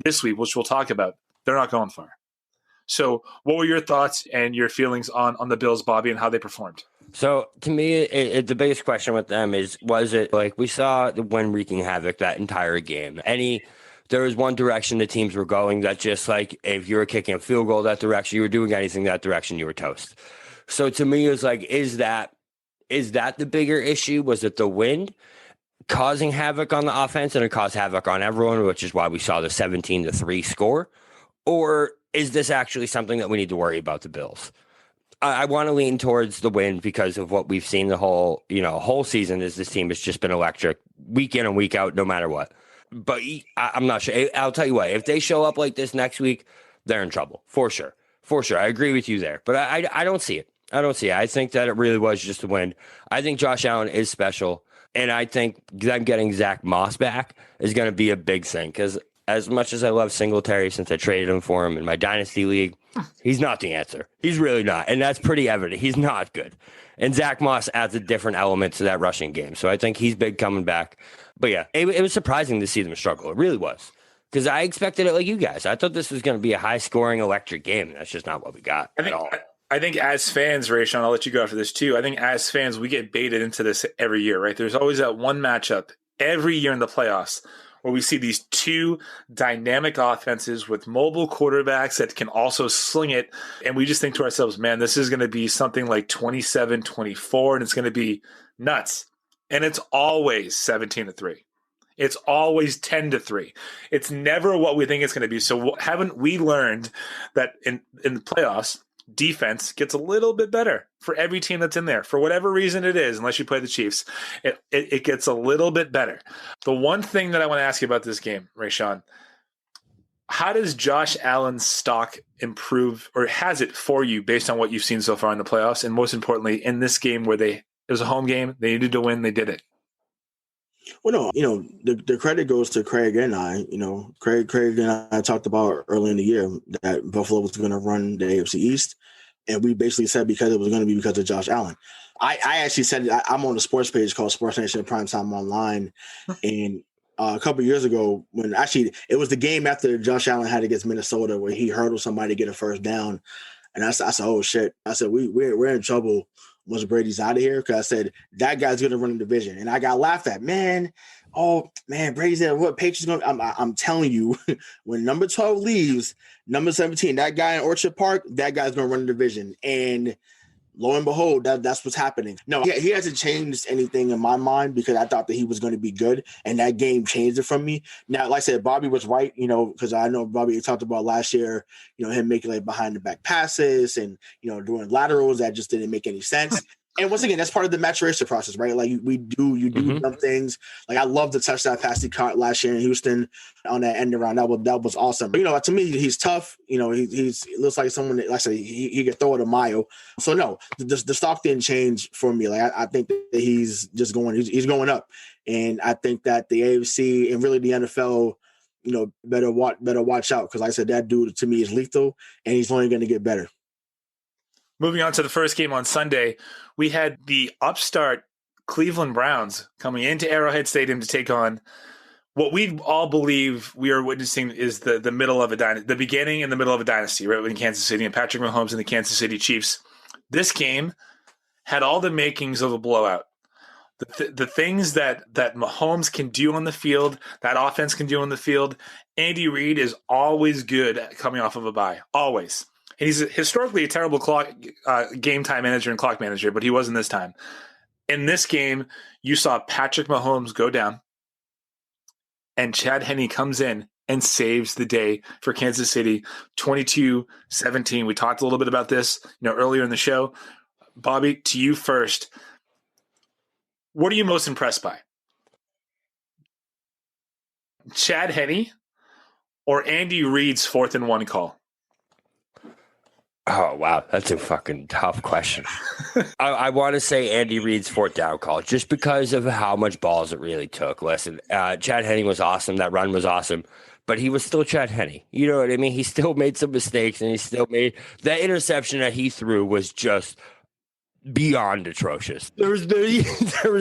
this week, which we'll talk about, they're not going far. So what were your thoughts and your feelings on the Bills, Bobby, and how they performed? So to me, the biggest question with them was it like we saw the wind wreaking havoc that entire game? There was one direction the teams were going that just like if you were kicking a field goal that direction, you were doing anything that direction, you were toast. So to me, it was like, is that the bigger issue? Was it the wind causing havoc on the offense, and it caused havoc on everyone, which is why we saw the 17-3 score? Or is this actually something that we need to worry about the Bills? I want to lean towards the win because of what we've seen the whole season is this team has just been electric week in and week out, no matter what. But I'm not sure. I'll tell you what, if they show up like this next week, they're in trouble for sure. For sure. I agree with you there, but I don't see it. I think that it really was just a win. I think Josh Allen is special, and I think them getting Zach Moss back is going to be a big thing because as much as I love Singletary since I traded him for him in my Dynasty League, he's not the answer. He's really not. And that's pretty evident. He's not good. And Zach Moss adds a different element to that rushing game. So I think he's big coming back. But yeah, it was surprising to see them struggle. It really was. Because I expected it like you guys. I thought this was going to be a high-scoring electric game. That's just not what we got at all. I think as fans, Rayshawn, I'll let you go after this too. I think as fans, we get baited into this every year, right? There's always that one matchup every year in the playoffs where we see these two dynamic offenses with mobile quarterbacks that can also sling it. And we just think to ourselves, man, this is going to be something like 27-24, and it's going to be nuts. And it's always 17-3. It's always 10-3. It's never what we think it's going to be. So haven't we learned that in the playoffs, defense gets a little bit better for every team that's in there for whatever reason it is, unless you play the Chiefs, it gets a little bit better. The one thing that I want to ask you about this game, Rayshawn, how does Josh Allen's stock improve, or has it for you based on what you've seen so far in the playoffs? And most importantly, in this game where it was a home game, they needed to win, they did it. Well, no, the credit goes to Craig and I. Craig and I talked about early in the year that Buffalo was going to run the AFC East, and we basically said because it was going to be because of Josh Allen. I actually said I'm on a sports page called Sports Nation Primetime Online, and a couple of years ago, when actually it was the game after Josh Allen had against Minnesota where he hurdled somebody to get a first down, and I said, oh shit, I said we're in trouble once Brady's out of here, because I said that guy's going to run the division, and I got laughed at. Brady's there. What Patriots going? I'm telling you, when number 12 leaves, number 17, that guy in Orchard Park, that guy's going to run the division, and lo and behold, that's what's happening. No, he hasn't changed anything in my mind because I thought that he was going to be good, and that game changed it from me. Now, like I said, Bobby was right, because I know Bobby talked about last year, him making like behind the back passes and, doing laterals that just didn't make any sense. And once again, that's part of the maturation process, right? Like you do some things. Like I love the touchdown pass he caught last year in Houston on that end around. That was awesome. But, to me, he's tough. He looks like someone that, like I said, he could throw it a mile. So no, the stock didn't change for me. Like I think that he's just he's going up, and I think that the AFC and really the NFL, better watch out, because like I said, that dude to me is lethal, and he's only going to get better. Moving on to the first game on Sunday, we had the upstart Cleveland Browns coming into Arrowhead Stadium to take on what we all believe we are witnessing is the middle of a dynasty, the beginning and the middle of a dynasty, right? In Kansas City and Patrick Mahomes and the Kansas City Chiefs. This game had all the makings of a blowout. The things that Mahomes can do on the field, that offense can do on the field, Andy Reid is always good at coming off of a bye, always. And he's historically a terrible game time manager and clock manager, but he wasn't this time. In this game, you saw Patrick Mahomes go down, and Chad Henne comes in and saves the day for Kansas City, 22-17. We talked a little bit about this, earlier in the show. Bobby, to you first. What are you most impressed by? Chad Henne or Andy Reid's 4th and 1 call? Oh, wow. That's a fucking tough question. I want to say Andy Reid's 4th down call just because of how much balls it really took. Listen, Chad Henne was awesome. That run was awesome. But he was still Chad Henne. You know what I mean? He still made some mistakes, and he still made – that interception that he threw was just beyond atrocious. There was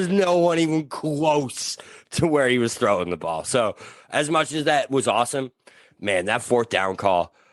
no one even close to where he was throwing the ball. So as much as that was awesome, man, that 4th down call –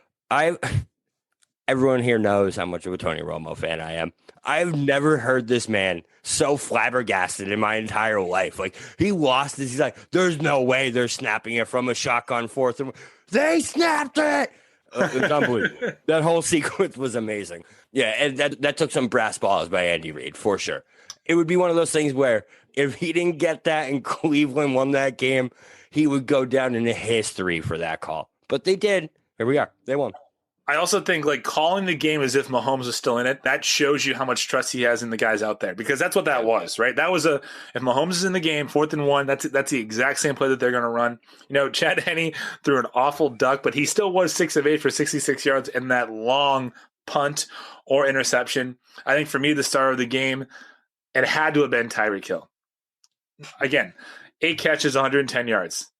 everyone here knows how much of a Tony Romo fan I am. I've never heard this man so flabbergasted in my entire life. Like, he lost this. He's like, there's no way they're snapping it from a shotgun 4th. And they snapped it. It was unbelievable. That whole sequence was amazing. Yeah, and that took some brass balls by Andy Reid, for sure. It would be one of those things where if he didn't get that and Cleveland won that game, he would go down into history for that call. But they did. Here we are. They won. I also think calling the game as if Mahomes was still in it, that shows you how much trust he has in the guys out there, because that's what that was, right? That was if Mahomes is in the game, 4th and 1, that's the exact same play that they're going to run. Chad Henne threw an awful duck, but he still was 6 of 8 for 66 yards and that long punt or interception. I think for me, the star of the game, it had to have been Tyreek Hill. Again, 8 catches, 110 yards.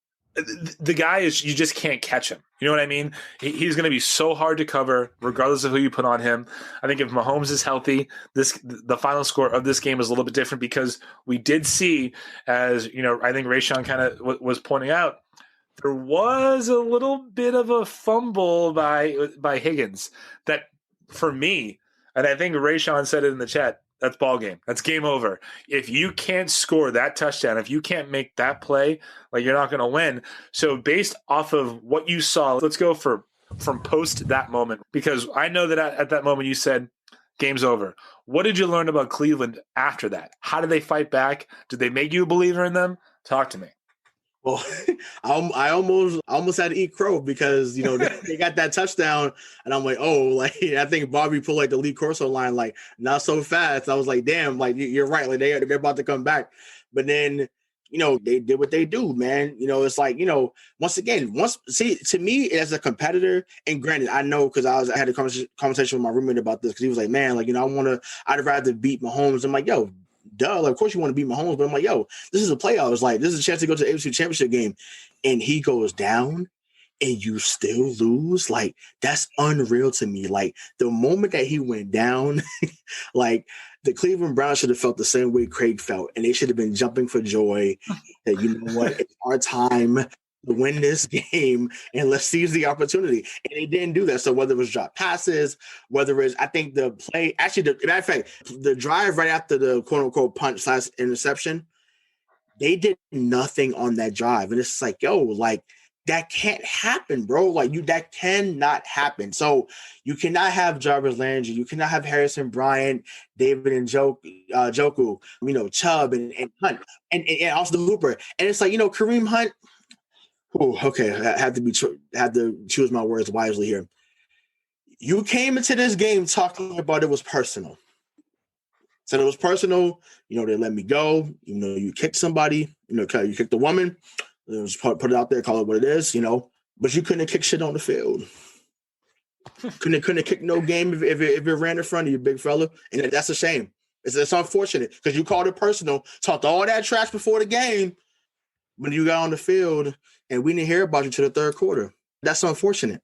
The guy is, you just can't catch him. You know what I mean? He's going to be so hard to cover regardless of who you put on him. I think if Mahomes is healthy, the final score of this game is a little bit different, because we did see, as I think Rayshawn kind of was pointing out, there was a little bit of a fumble by Higgins that, for me, and I think Rayshawn said it in the chat, that's ball game. That's game over. If you can't score that touchdown, if you can't make that play, you're not going to win. So based off of what you saw, let's go from post that moment, because I know that at that moment you said game's over. What did you learn about Cleveland after that? How did they fight back? Did they make you a believer in them? Talk to me. Well, I almost had to eat crow because, they got that touchdown and I'm like, oh, I think Bobby pulled the Lee Corso line, not so fast. I was like, damn, you're right. They're about to come back. But then, they did what they do, man. It's once again, to me as a competitor, and granted, I know, because I had a conversation with my roommate about this, because he was like, man, I'd rather beat Mahomes. I'm like, yo, duh, of course you want to beat Mahomes, but I'm like, yo, this is a playoff. This is a chance to go to the AFC Championship game. And he goes down and you still lose. That's unreal to me. The moment that he went down, the Cleveland Browns should have felt the same way Craig felt. And they should have been jumping for joy that, you know what, it's our time to win this game and let's seize the opportunity. And they didn't do that. So whether it was drop passes, whether it's, I think the play, actually, matter of fact, the drive right after the quote unquote punch / interception, they did nothing on that drive. And it's that can't happen, bro. That cannot happen. So you cannot have Jarvis Landry. You cannot have Harrison Bryant, David and Njoku, Chubb and Hunt and also the Hooper. And it's Kareem Hunt. Oh, okay. I have to choose my words wisely here. You came into this game talking about it was personal. Said it was personal. They let me go. You kicked somebody. You kicked a woman. Just put it out there, call it what it is. But you couldn't kick shit on the field. couldn't kick no game if it ran in front of you, big fella. And that's a shame. It's unfortunate because you called it personal, talked all that trash before the game. When you got on the field and we didn't hear about you till the third quarter. That's unfortunate,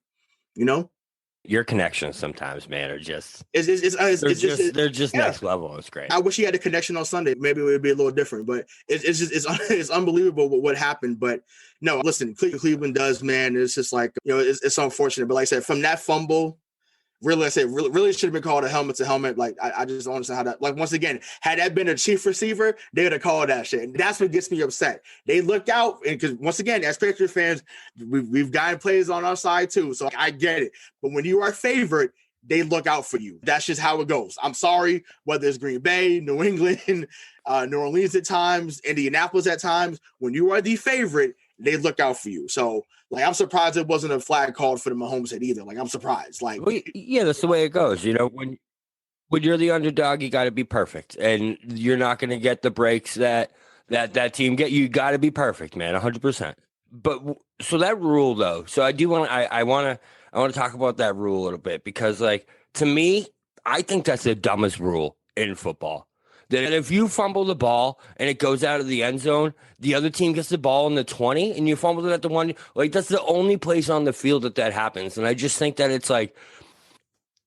Your connections sometimes, man, are just they're just next level. It's great. I wish he had a connection on Sunday. Maybe it would be a little different, but it's unbelievable what happened. But no, listen, Cleveland does, man. It's just like, it's unfortunate. But like I said, from that fumble, really, I said, really should have been called a helmet to helmet. Like, I just don't understand how that, like, once again, had that been a chief receiver, they would have called that shit. And that's what gets me upset. They look out, and because once again, as Patriot fans, we've gotten players on our side too. So I get it. But when you are favored, they look out for you. That's just how it goes. I'm sorry, whether it's Green Bay, New England, New Orleans at times, Indianapolis at times, when you are the favorite, they look out for you. So, like, I'm surprised it wasn't a flag called for the Mahomes hit either. Like, I'm surprised. Like, well, yeah, that's the way it goes. When you're the underdog, you got to be perfect, and you're not going to get the breaks that team get. You got to be perfect, man, 100%. But so that rule, though. So I do want to. I want to talk about that rule a little bit because, like, to me, I think that's the dumbest rule in football. That if you fumble the ball and it goes out of the end zone, the other team gets the ball in the 20 and you fumbled it at the 1. Like, that's the only place on the field that happens. And I just think that it's like,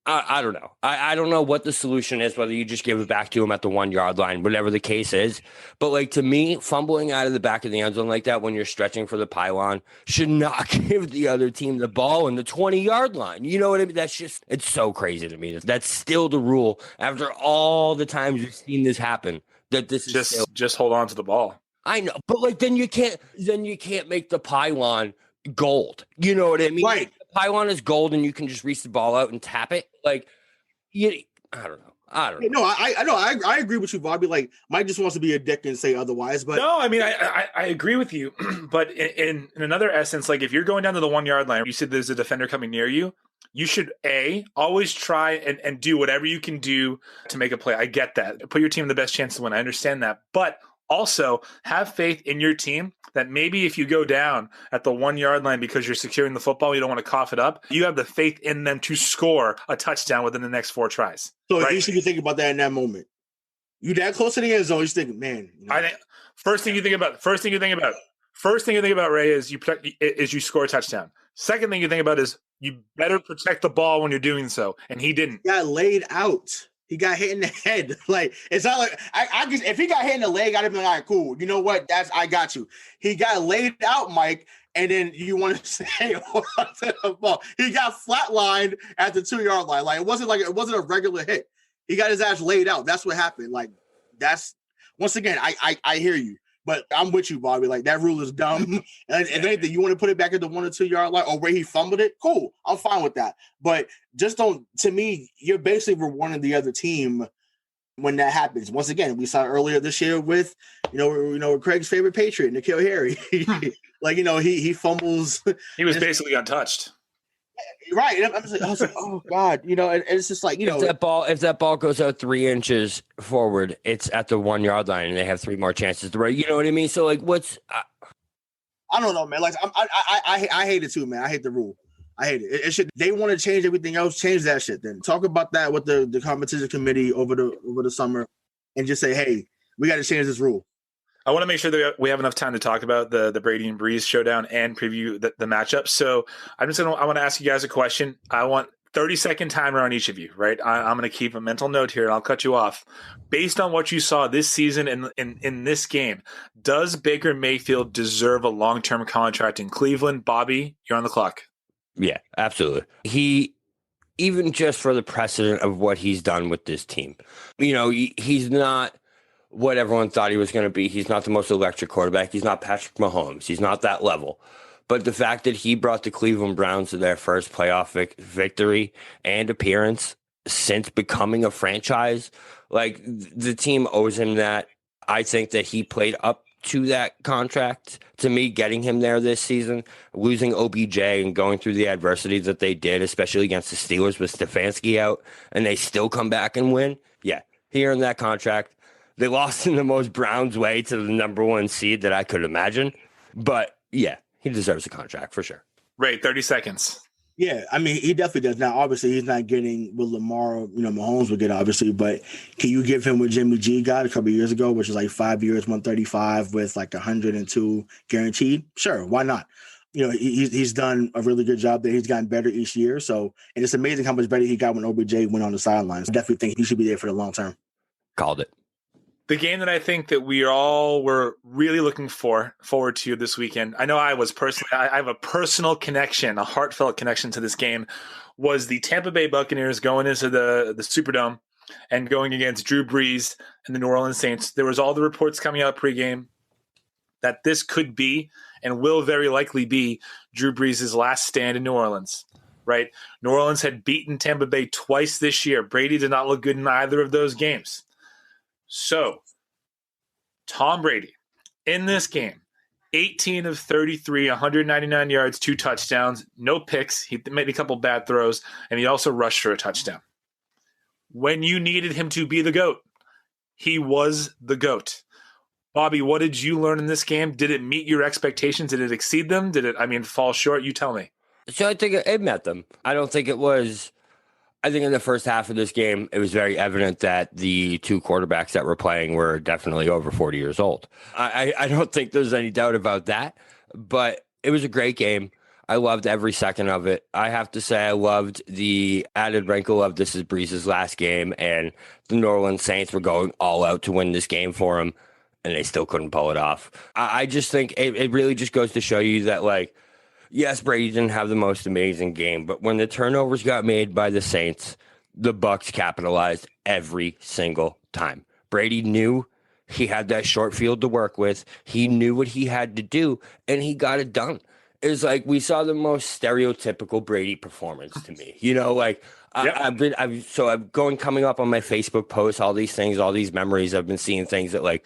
I don't know. I don't know what the solution is, whether you just give it back to him at the 1 yard line, whatever the case is. But, like, to me, fumbling out of the back of the end zone like that when you're stretching for the pylon should not give the other team the ball in the 20 yard line. You know what I mean? That's just, it's so crazy to me. That's still the rule after all the times we've seen this happen. That this is just hold on to the ball. I know, but like then you can't make the pylon gold. You know what I mean? Right. The pylon is gold, and you can just reach the ball out and tap it. Like, I don't know. No, I agree with you, Bobby. Like, Mike just wants to be a dick and say otherwise. But no, I mean, I agree with you. But in another essence, like if you're going down to the 1 yard line, you said there's a defender coming near you. You should always try and do whatever you can do to make a play. I get that. Put your team in the best chance to win. I understand that, but also have faith in your team that maybe if you go down at the 1 yard line because you're securing the football, you don't want to cough it up. You have the faith in them to score a touchdown within the next 4 tries. So right? You should be thinking about that in that moment. You that close to the end zone, you're thinking, man. I think first thing you think about, Ray, is you score a touchdown. Second thing you think about is you better protect the ball when you're doing so, and he didn't. He got laid out. He got hit in the head. Like, it's not like I just, if he got hit in the leg, I'd have been like, all right, cool. You know what? I got you. He got laid out, Mike, and then you want to say hold on to the ball. He got flatlined at the 2 yard line. Like, it wasn't a regular hit. He got his ass laid out. That's what happened. Like, that's once again, I hear you. But I'm with you, Bobby. Like, that rule is dumb. And if anything, you want to put it back at the 1 or 2 yard line or where he fumbled it, cool. I'm fine with that. But just don't, to me, you're basically rewarding the other team when that happens. Once again, we saw earlier this year with, Craig's favorite Patriot, N'Keal Harry. Like, he fumbles. He was basically untouched. Right. And I was like, oh God, and it's just like, if that ball goes out 3 inches forward, it's at the 1 yard line and they have 3 more chances to right. You know what I mean? So like, I don't know, man. Like, I hate it too, man. I hate the rule. I hate it. It should. They want to change everything else. Change that shit. Then talk about that with the competition committee over the summer, and just say, hey, we got to change this rule. I want to make sure that we have enough time to talk about the Brady and Breeze showdown and preview the matchup. So I want to ask you guys a question. I want 30-second timer on each of you, right? I'm going to keep a mental note here and I'll cut you off. Based on what you saw this season in this game, does Baker Mayfield deserve a long-term contract in Cleveland? Bobby, you're on the clock. Yeah, absolutely. Even just for the precedent of what he's done with this team, he's not what everyone thought he was going to be. He's not the most electric quarterback. He's not Patrick Mahomes. He's not that level. But the fact that he brought the Cleveland Browns to their first playoff victory and appearance since becoming a franchise, like, the team owes him that. I think that he played up to that contract. To me, getting him there this season, losing OBJ and going through the adversity that they did, especially against the Steelers with Stefanski out, and they still come back and win. Yeah, he earned that contract. They lost in the most Browns way to the number 1 seed that I could imagine. But, yeah, he deserves a contract for sure. Ray, 30 seconds. Yeah, I mean, he definitely does. Now, obviously, he's not getting what Lamar, Mahomes would get, obviously. But can you give him what Jimmy G got a couple of years ago, which is like 5 years, 135 with like 102 guaranteed? Sure, why not? he's done a really good job there. He's gotten better each year. So, and it's amazing how much better he got when OBJ went on the sidelines. I definitely think he should be there for the long term. Called it. The game that I think that we all were really looking forward to this weekend, I know I was personally, I have a personal connection, a heartfelt connection to this game, was the Tampa Bay Buccaneers going into the Superdome and going against Drew Brees and the New Orleans Saints. There was all the reports coming out pregame that this could be and will very likely be Drew Brees' last stand in New Orleans, right? New Orleans had beaten Tampa Bay twice this year. Brady did not look good in either of those games. So, Tom Brady, in this game, 18 of 33, 199 yards, 2 touchdowns, no picks. He made a couple bad throws, and he also rushed for a touchdown. When you needed him to be the GOAT, he was the GOAT. Bobby, what did you learn in this game? Did it meet your expectations? Did it exceed them? Did it, fall short? You tell me. So I think it met them. I don't think it was. I think in the first half of this game, it was very evident that the 2 quarterbacks that were playing were definitely over 40 years old. I don't think there's any doubt about that, but it was a great game. I loved every second of it. I have to say I loved the added wrinkle of this is Brees' last game, and the New Orleans Saints were going all out to win this game for him, and they still couldn't pull it off. I just think it really just goes to show you that, like, yes, Brady didn't have the most amazing game, but when the turnovers got made by the Saints, the Bucs capitalized every single time. Brady knew he had that short field to work with. He knew what he had to do, and he got it done. It was like we saw the most stereotypical Brady performance to me. Yep. I'm coming up on my Facebook posts, all these things, all these memories. I've been seeing things that, like,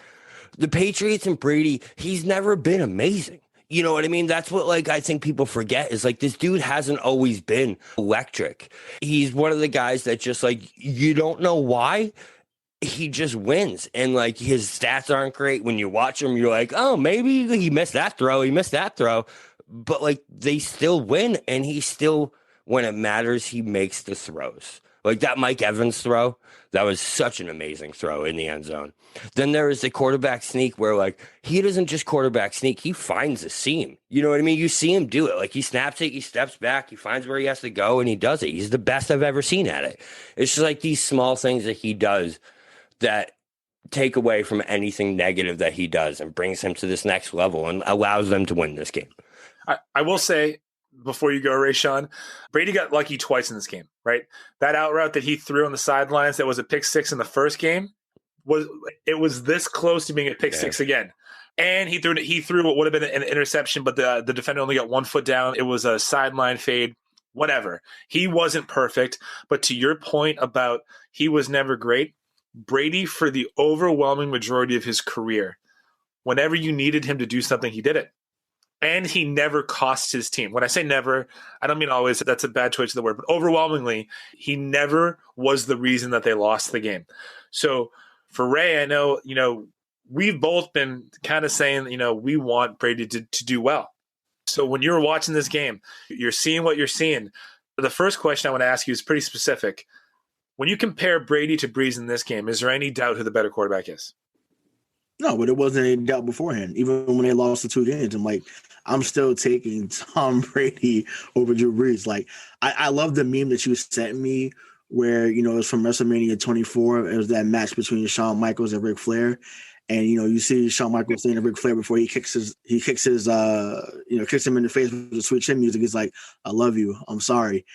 the Patriots and Brady, he's never been amazing. You know what I mean? That's what, like, I think people forget is, like, this dude hasn't always been electric. He's one of the guys that just, like, you don't know why, he just wins. And, like, his stats aren't great. When you watch him, you're like, oh, maybe he missed that throw. But, like, they still win, and he still, when it matters, he makes the throws. Like that Mike Evans throw, that was such an amazing throw in the end zone. Then there is the quarterback sneak where, like, he doesn't just quarterback sneak, he finds a seam. You know what I mean? You see him do it. Like, he snaps it, he steps back, he finds where he has to go, and he does it. He's the best I've ever seen at it. It's just like these small things that he does that take away from anything negative that he does and brings him to this next level and allows them to win this game. I will say, before you go, Rayshawn, Brady got lucky twice in this game, right? That out route that he threw on the sidelines that was a pick 6 in the first game was this close to being a pick 6 again. And he threw what would have been an interception, but the defender only got 1 foot down. It was a sideline fade, whatever. He wasn't perfect, but to your point about he was never great, Brady, for the overwhelming majority of his career, whenever you needed him to do something, he did it. And he never cost his team. When I say never, I don't mean always. That's a bad choice of the word. But overwhelmingly, he never was the reason that they lost the game. So for Ray, I know, we've both been kind of saying, we want Brady to do well. So when you're watching this game, you're seeing what you're seeing. The first question I want to ask you is pretty specific. When you compare Brady to Brees in this game, is there any doubt who the better quarterback is? No, but it wasn't any doubt beforehand. Even when they lost the 2 games, I'm still taking Tom Brady over Drew Brees. Like, I love the meme that you sent me where, it was from WrestleMania 24. It was that match between Shawn Michaels and Ric Flair. And, you see Shawn Michaels saying to Ric Flair before he kicks him in the face with the Sweet Chin music. He's like, I love you. I'm sorry.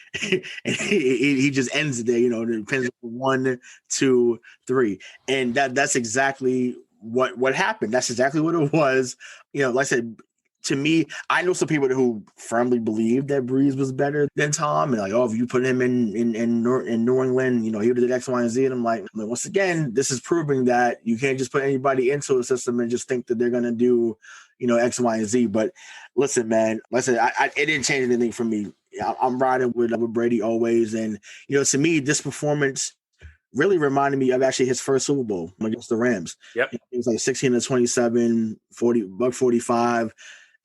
And he just ends it there, it depends on 1, 2, 3. And that's exactly what happened. That's exactly what it was. Like I said, to me, I know some people who firmly believe that Brees was better than Tom, and like, if you put him in New England, he would have did X, Y, and Z. And I'm like, once again, this is proving that you can't just put anybody into a system and just think that they're gonna do, X, Y, and Z. But listen, man, like I said, it didn't change anything for me. I'm riding with Brady always, and to me, this performance really reminded me of actually his first Super Bowl against the Rams. Yep, it was like 16-27, 45.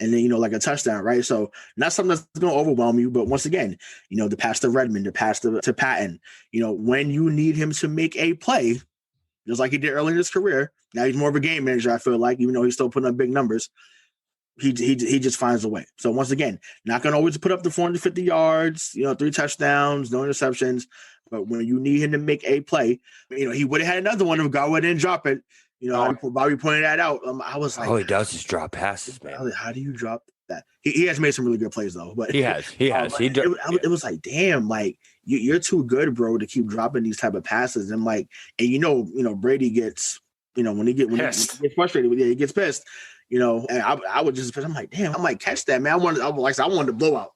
And then, like a touchdown, right? So not something that's going to overwhelm you. But once again, the pass to Redmond, the pass to Patton, when you need him to make a play, just like he did early in his career. Now he's more of a game manager, I feel like, even though he's still putting up big numbers. he just finds a way. So once again, not going to always put up the 450 yards, 3 touchdowns, no interceptions. But when you need him to make a play, he would have had another one if Godwin didn't drop it. Bobby pointed that out. I was like, all he does is drop passes, man. Like, how do you drop that? He has made some really good plays though, but he has. It was like, damn, like you're too good, bro, to keep dropping these type of passes. And like, and Brady gets, when he gets frustrated, he gets pissed. And I would just, I'm like, damn, I might catch that, man. I wanted to blow out,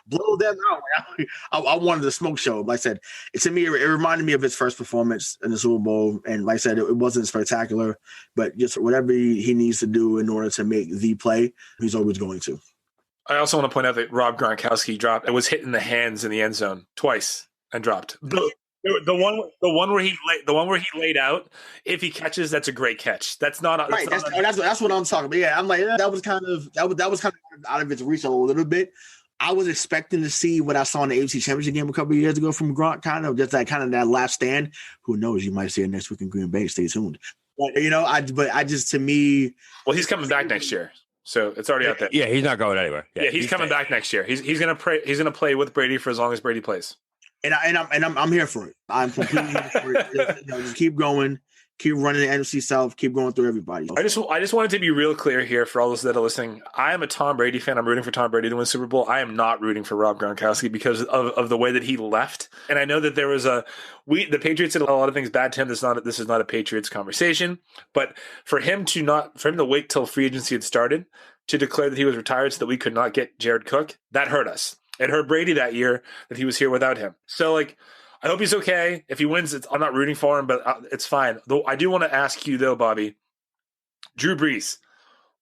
blow them out. I wanted the smoke show. Like I said, to me, it reminded me of his first performance in the Super Bowl. And like I said, it wasn't spectacular, but just whatever he needs to do in order to make the play, he's always going to. I also want to point out that Rob Gronkowski dropped. It was hit in the hands in the end zone twice and dropped. The one where he laid out, if he catches, that's a great catch. That's not right. That's what I'm talking about. Yeah, I'm like that was kind of out of its reach a little bit. I was expecting to see what I saw in the AFC Championship game a couple of years ago from Gronk, kind of just that last stand. Who knows? You might see it next week in Green Bay. Stay tuned. But to me, well, he's coming back next year. So it's already out there. Yeah, he's not going anywhere. Yeah, he's coming back next year. He's gonna play with Brady for as long as Brady plays. And I'm here for it. I'm completely here for it. Just keep going, keep running the NFC South, keep going through everybody. I just wanted to be real clear here for all those that are listening. I am a Tom Brady fan. I'm rooting for Tom Brady to win Super Bowl. I am not rooting for Rob Gronkowski because of the way that he left. And I know that there was the Patriots did a lot of things bad to him. This is not a Patriots conversation. But for him to wait till free agency had started to declare that he was retired so that we could not get Jared Cook, that hurt us. It hurt Brady that year that he was here without him. So, I hope he's okay. If he wins, I'm not rooting for him, but it's fine. Though I do want to ask you, though, Bobby, Drew Brees,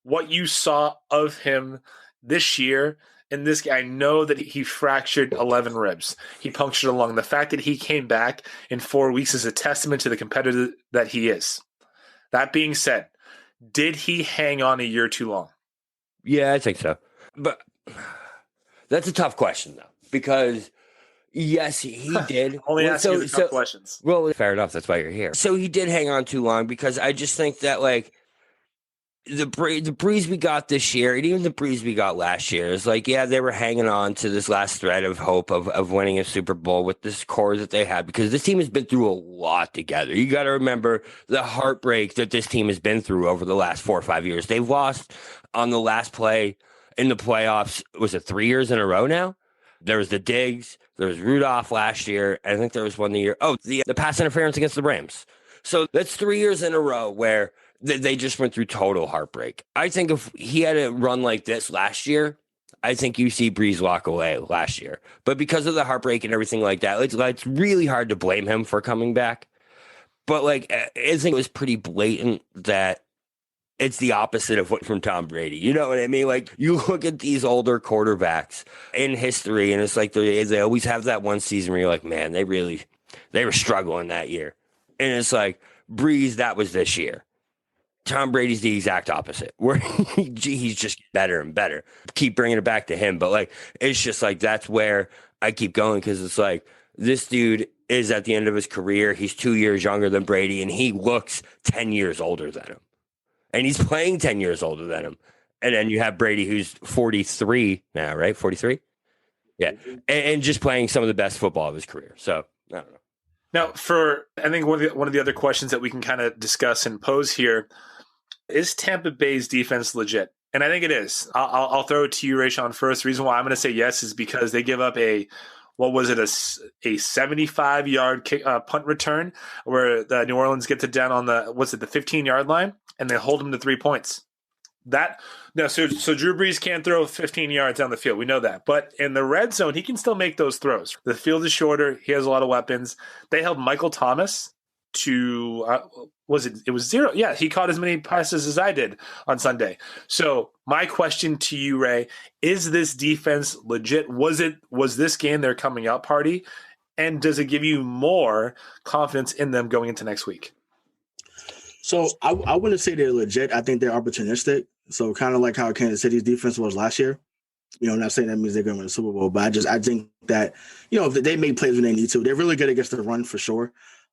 what you saw of him this year in this game. I know that he fractured 11 ribs. He punctured a lung. The fact that he came back in 4 weeks is a testament to the competitor that he is. That being said, did he hang on a year too long? Yeah, I think so. But that's a tough question, though, because yes, he did. Only asking you the tough questions. Well, fair enough. That's why you're here. So he did hang on too long because I just think that, the Brees we got this year and even the Brees we got last year is they were hanging on to this last thread of hope of winning a Super Bowl with this core that they had because this team has been through a lot together. You got to remember the heartbreak that this team has been through over the last 4 or 5 years. They've lost on the last play in the playoffs. Was it 3 years in a row now? There was the Diggs, there was Rudolph last year. I think there was one the year. Oh, the pass interference against the Rams. So that's 3 years in a row where they just went through total heartbreak. I think if he had a run like this last year, I think you see Brees walk away last year. But because of the heartbreak and everything like that, it's really hard to blame him for coming back. But I think it was pretty blatant that it's the opposite of what from Tom Brady. You know what I mean? You look at these older quarterbacks in history, and it's they always have that one season where you're like, man, they were struggling that year. And it's Brees, that was this year. Tom Brady's the exact opposite, where he's just better and better. Keep bringing it back to him, but it's just that's where I keep going because it's this dude is at the end of his career. He's 2 years younger than Brady, and he looks 10 years older than him. And he's playing 10 years older than him. And then you have Brady, who's 43 now, right? 43? Yeah. And just playing some of the best football of his career. So, I don't know. Now, I think one of the other questions that we can kind of discuss and pose here is Tampa Bay's defense legit? And I think it is. I'll throw it to you, Rayshawn, first. The reason why I'm going to say yes is because they give up a 75-yard punt return where the New Orleans gets it down on the 15-yard line, and they hold them to 3 points. So Drew Brees can't throw 15 yards down the field. We know that. But in the red zone, he can still make those throws. The field is shorter. He has a lot of weapons. They held Michael Thomas to it was 0? Yeah, he caught as many passes as I did on Sunday. So my question to you, Ray, is this defense legit? Was this game their coming out party? And does it give you more confidence in them going into next week? So I wouldn't say they're legit. I think they're opportunistic. So kind of like how Kansas City's defense was last year. I'm not saying that means they're going to win the Super Bowl, but I think that, they make plays when they need to. They're really good against the run for sure.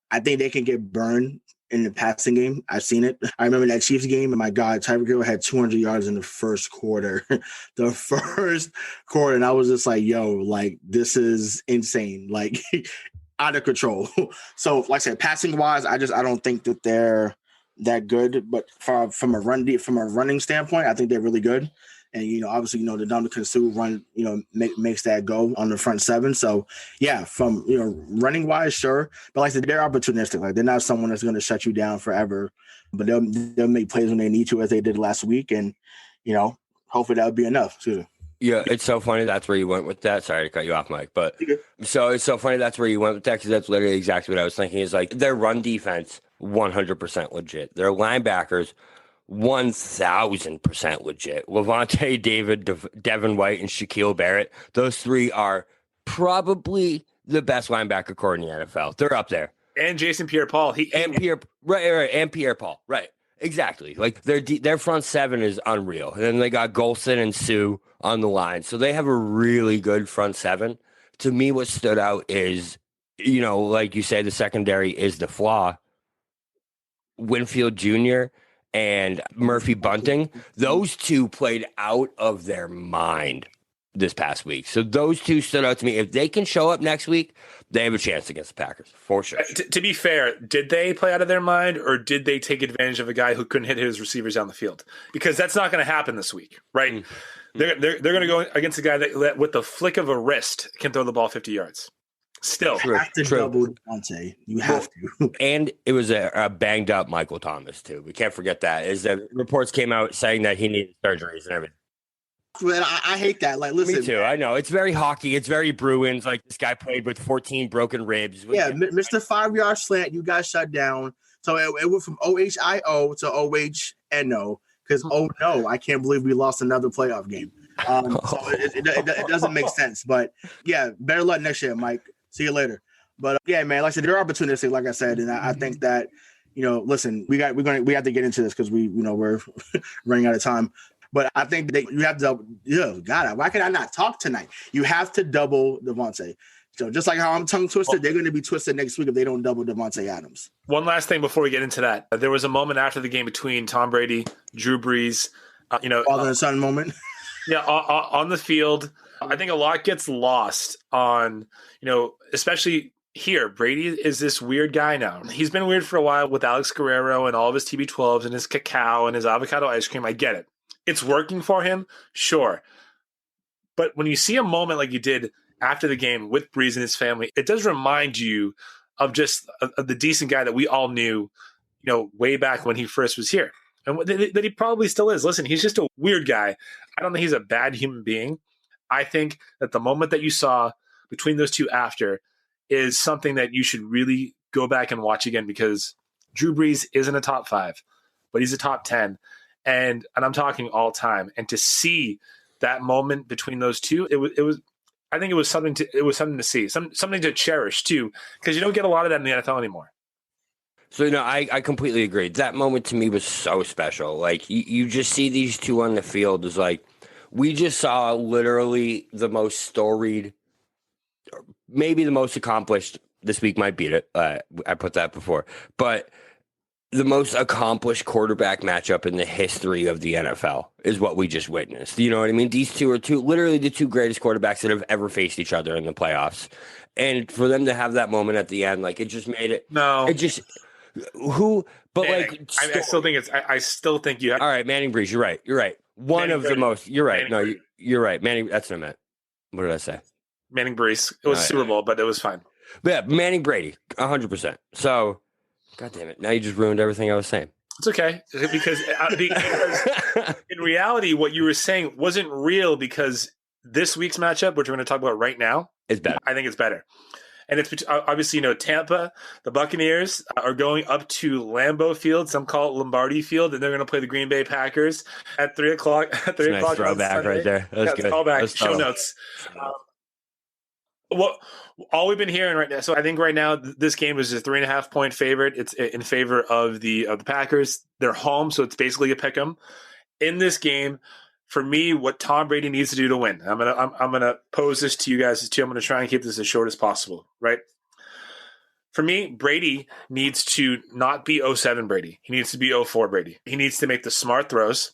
I think they can get burned in the passing game. I've seen it. I remember that Chiefs game, and my God, Tyreek Hill had 200 yards in the first quarter. The first quarter, and I was just like, yo, like, this is insane. Like, out of control. So, like I said, passing-wise, I don't think that they're that good. But from a running standpoint, I think they're really good. And, obviously, the Ndamukong Suh run, makes that go on the front seven. So, yeah, from, running wise, sure. But like I said, they're opportunistic. Like, they're not someone that's going to shut you down forever. But they'll make plays when they need to, as they did last week. And, hopefully that would be enough, too. Yeah, it's so funny that's where you went with that. Sorry to cut you off, Mike. But so it's so funny that's where you went with that, because that's literally exactly what I was thinking. Is like their run defense, 100% legit. Their linebackers, 1,000% legit. Levante David, Devin White, and Shaquille Barrett. Those three are probably the best linebacker core in the NFL. They're up there. And Jason Pierre-Paul. Right. And Pierre-Paul. Right. Exactly. Like their front seven is unreal. And then they got Golson and Sue on the line. So they have a really good front seven. To me, what stood out is, like you say, the secondary is the flaw. Winfield Jr. and Murphy Bunting, those two played out of their mind this past week. So those two stood out to me. If they can show up next week, they have a chance against the Packers, for sure. To be fair, did they play out of their mind, or did they take advantage of a guy who couldn't hit his receivers down the field? Because that's not going to happen this week, right? Mm-hmm. They're going to go against a guy that with the flick of a wrist can throw the ball 50 yards. Still. You have to double Davante. You have to. And it was a banged up Michael Thomas, too. We can't forget that. The reports came out saying that he needed surgeries and everything. Man, I hate that. Like, listen. Me too. I know. It's very hockey. It's very Bruins. Like, this guy played with 14 broken ribs. Yeah, Mr. 5-yard slant, you got shut down. So it went from OHIO to OHNO, because, oh, no, I can't believe we lost another playoff game. So it doesn't make sense. But, yeah, better luck next year, Mike. See you later. But, yeah, man, like I said, they're opportunistic, like I said. And I think that, listen, we have to get into this because we're running out of time. But I think that you have to, why can I not talk tonight? You have to double Davante. So just like how I'm tongue twisted, they're going to be twisted next week if they don't double Davante Adams. One last thing before we get into that. There was a moment after the game between Tom Brady, Drew Brees, father and son moment. Yeah, on the field. I think a lot gets lost on, especially here. Brady is this weird guy now. He's been weird for a while with Alex Guerrero and all of his TB12s and his cacao and his avocado ice cream. I get it. It's working for him, sure. But when you see a moment like you did after the game with Brees and his family, it does remind you of just of the decent guy that we all knew, way back when he first was here. And that he probably still is. Listen, he's just a weird guy. I don't think he's a bad human being. I think that the moment that you saw between those two after is something that you should really go back and watch again, because Drew Brees isn't a top 5, but he's a top 10. And I'm talking all time. And to see that moment between those two, it was I think it was something to see, something to cherish too, because you don't get a lot of that in the NFL anymore. So I completely agree. That moment to me was so special. Like you just see these two on the field is like we just saw literally the most storied, maybe the most accomplished. This week might beat it. I put that before, but the most accomplished quarterback matchup in the history of the NFL is what we just witnessed. You know what I mean? These two are literally the two greatest quarterbacks that have ever faced each other in the playoffs. And for them to have that moment at the end, like it just made it. No, it just but Manning, like I still think you have. All right, Manning Brees. You're right. One Manning of Brady. The most. You're right. Manning no, you're right. Manning. That's what I meant. What did I say? Manning Brees. It was Super Bowl, but it was fine. But yeah, Manning Brady, 100%. So. God damn it. Now you just ruined everything I was saying. It's okay. Because in reality, what you were saying wasn't real, because this week's matchup, which we're going to talk about right now, is better. I think it's better. And it's obviously, Tampa, the Buccaneers are going up to Lambeau Field. Some call it Lombardi Field, and they're going to play the Green Bay Packers at 3 o'clock. At 3 o'clock. Nice throwback right there. That's good. Callback. Show notes. Well, all we've been hearing right now. So I think right now this game is a 3.5 point favorite. It's in favor of the Packers. They're home, so it's basically a pick 'em. In this game, for me, what Tom Brady needs to do to win. I'm gonna pose this to you guys too. I'm gonna try and keep this as short as possible. Right? For me, Brady needs to not be 07 Brady. He needs to be 04 Brady. He needs to make the smart throws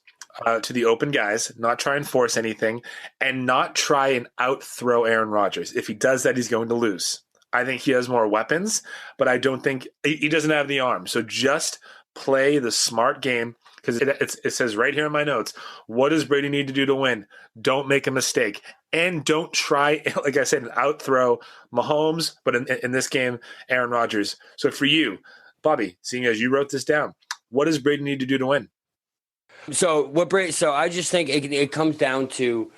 to the open guys, not try and force anything, and not try and out-throw Aaron Rodgers. If he does that, he's going to lose. I think he has more weapons, but I don't think he doesn't have the arm. So just play the smart game, because it says right here in my notes, what does Brady need to do to win? Don't make a mistake. And don't try, like I said, out-throw Mahomes, but in this game, Aaron Rodgers. So for you, Bobby, seeing as you wrote this down, what does Brady need to do to win? So I just think it comes down to,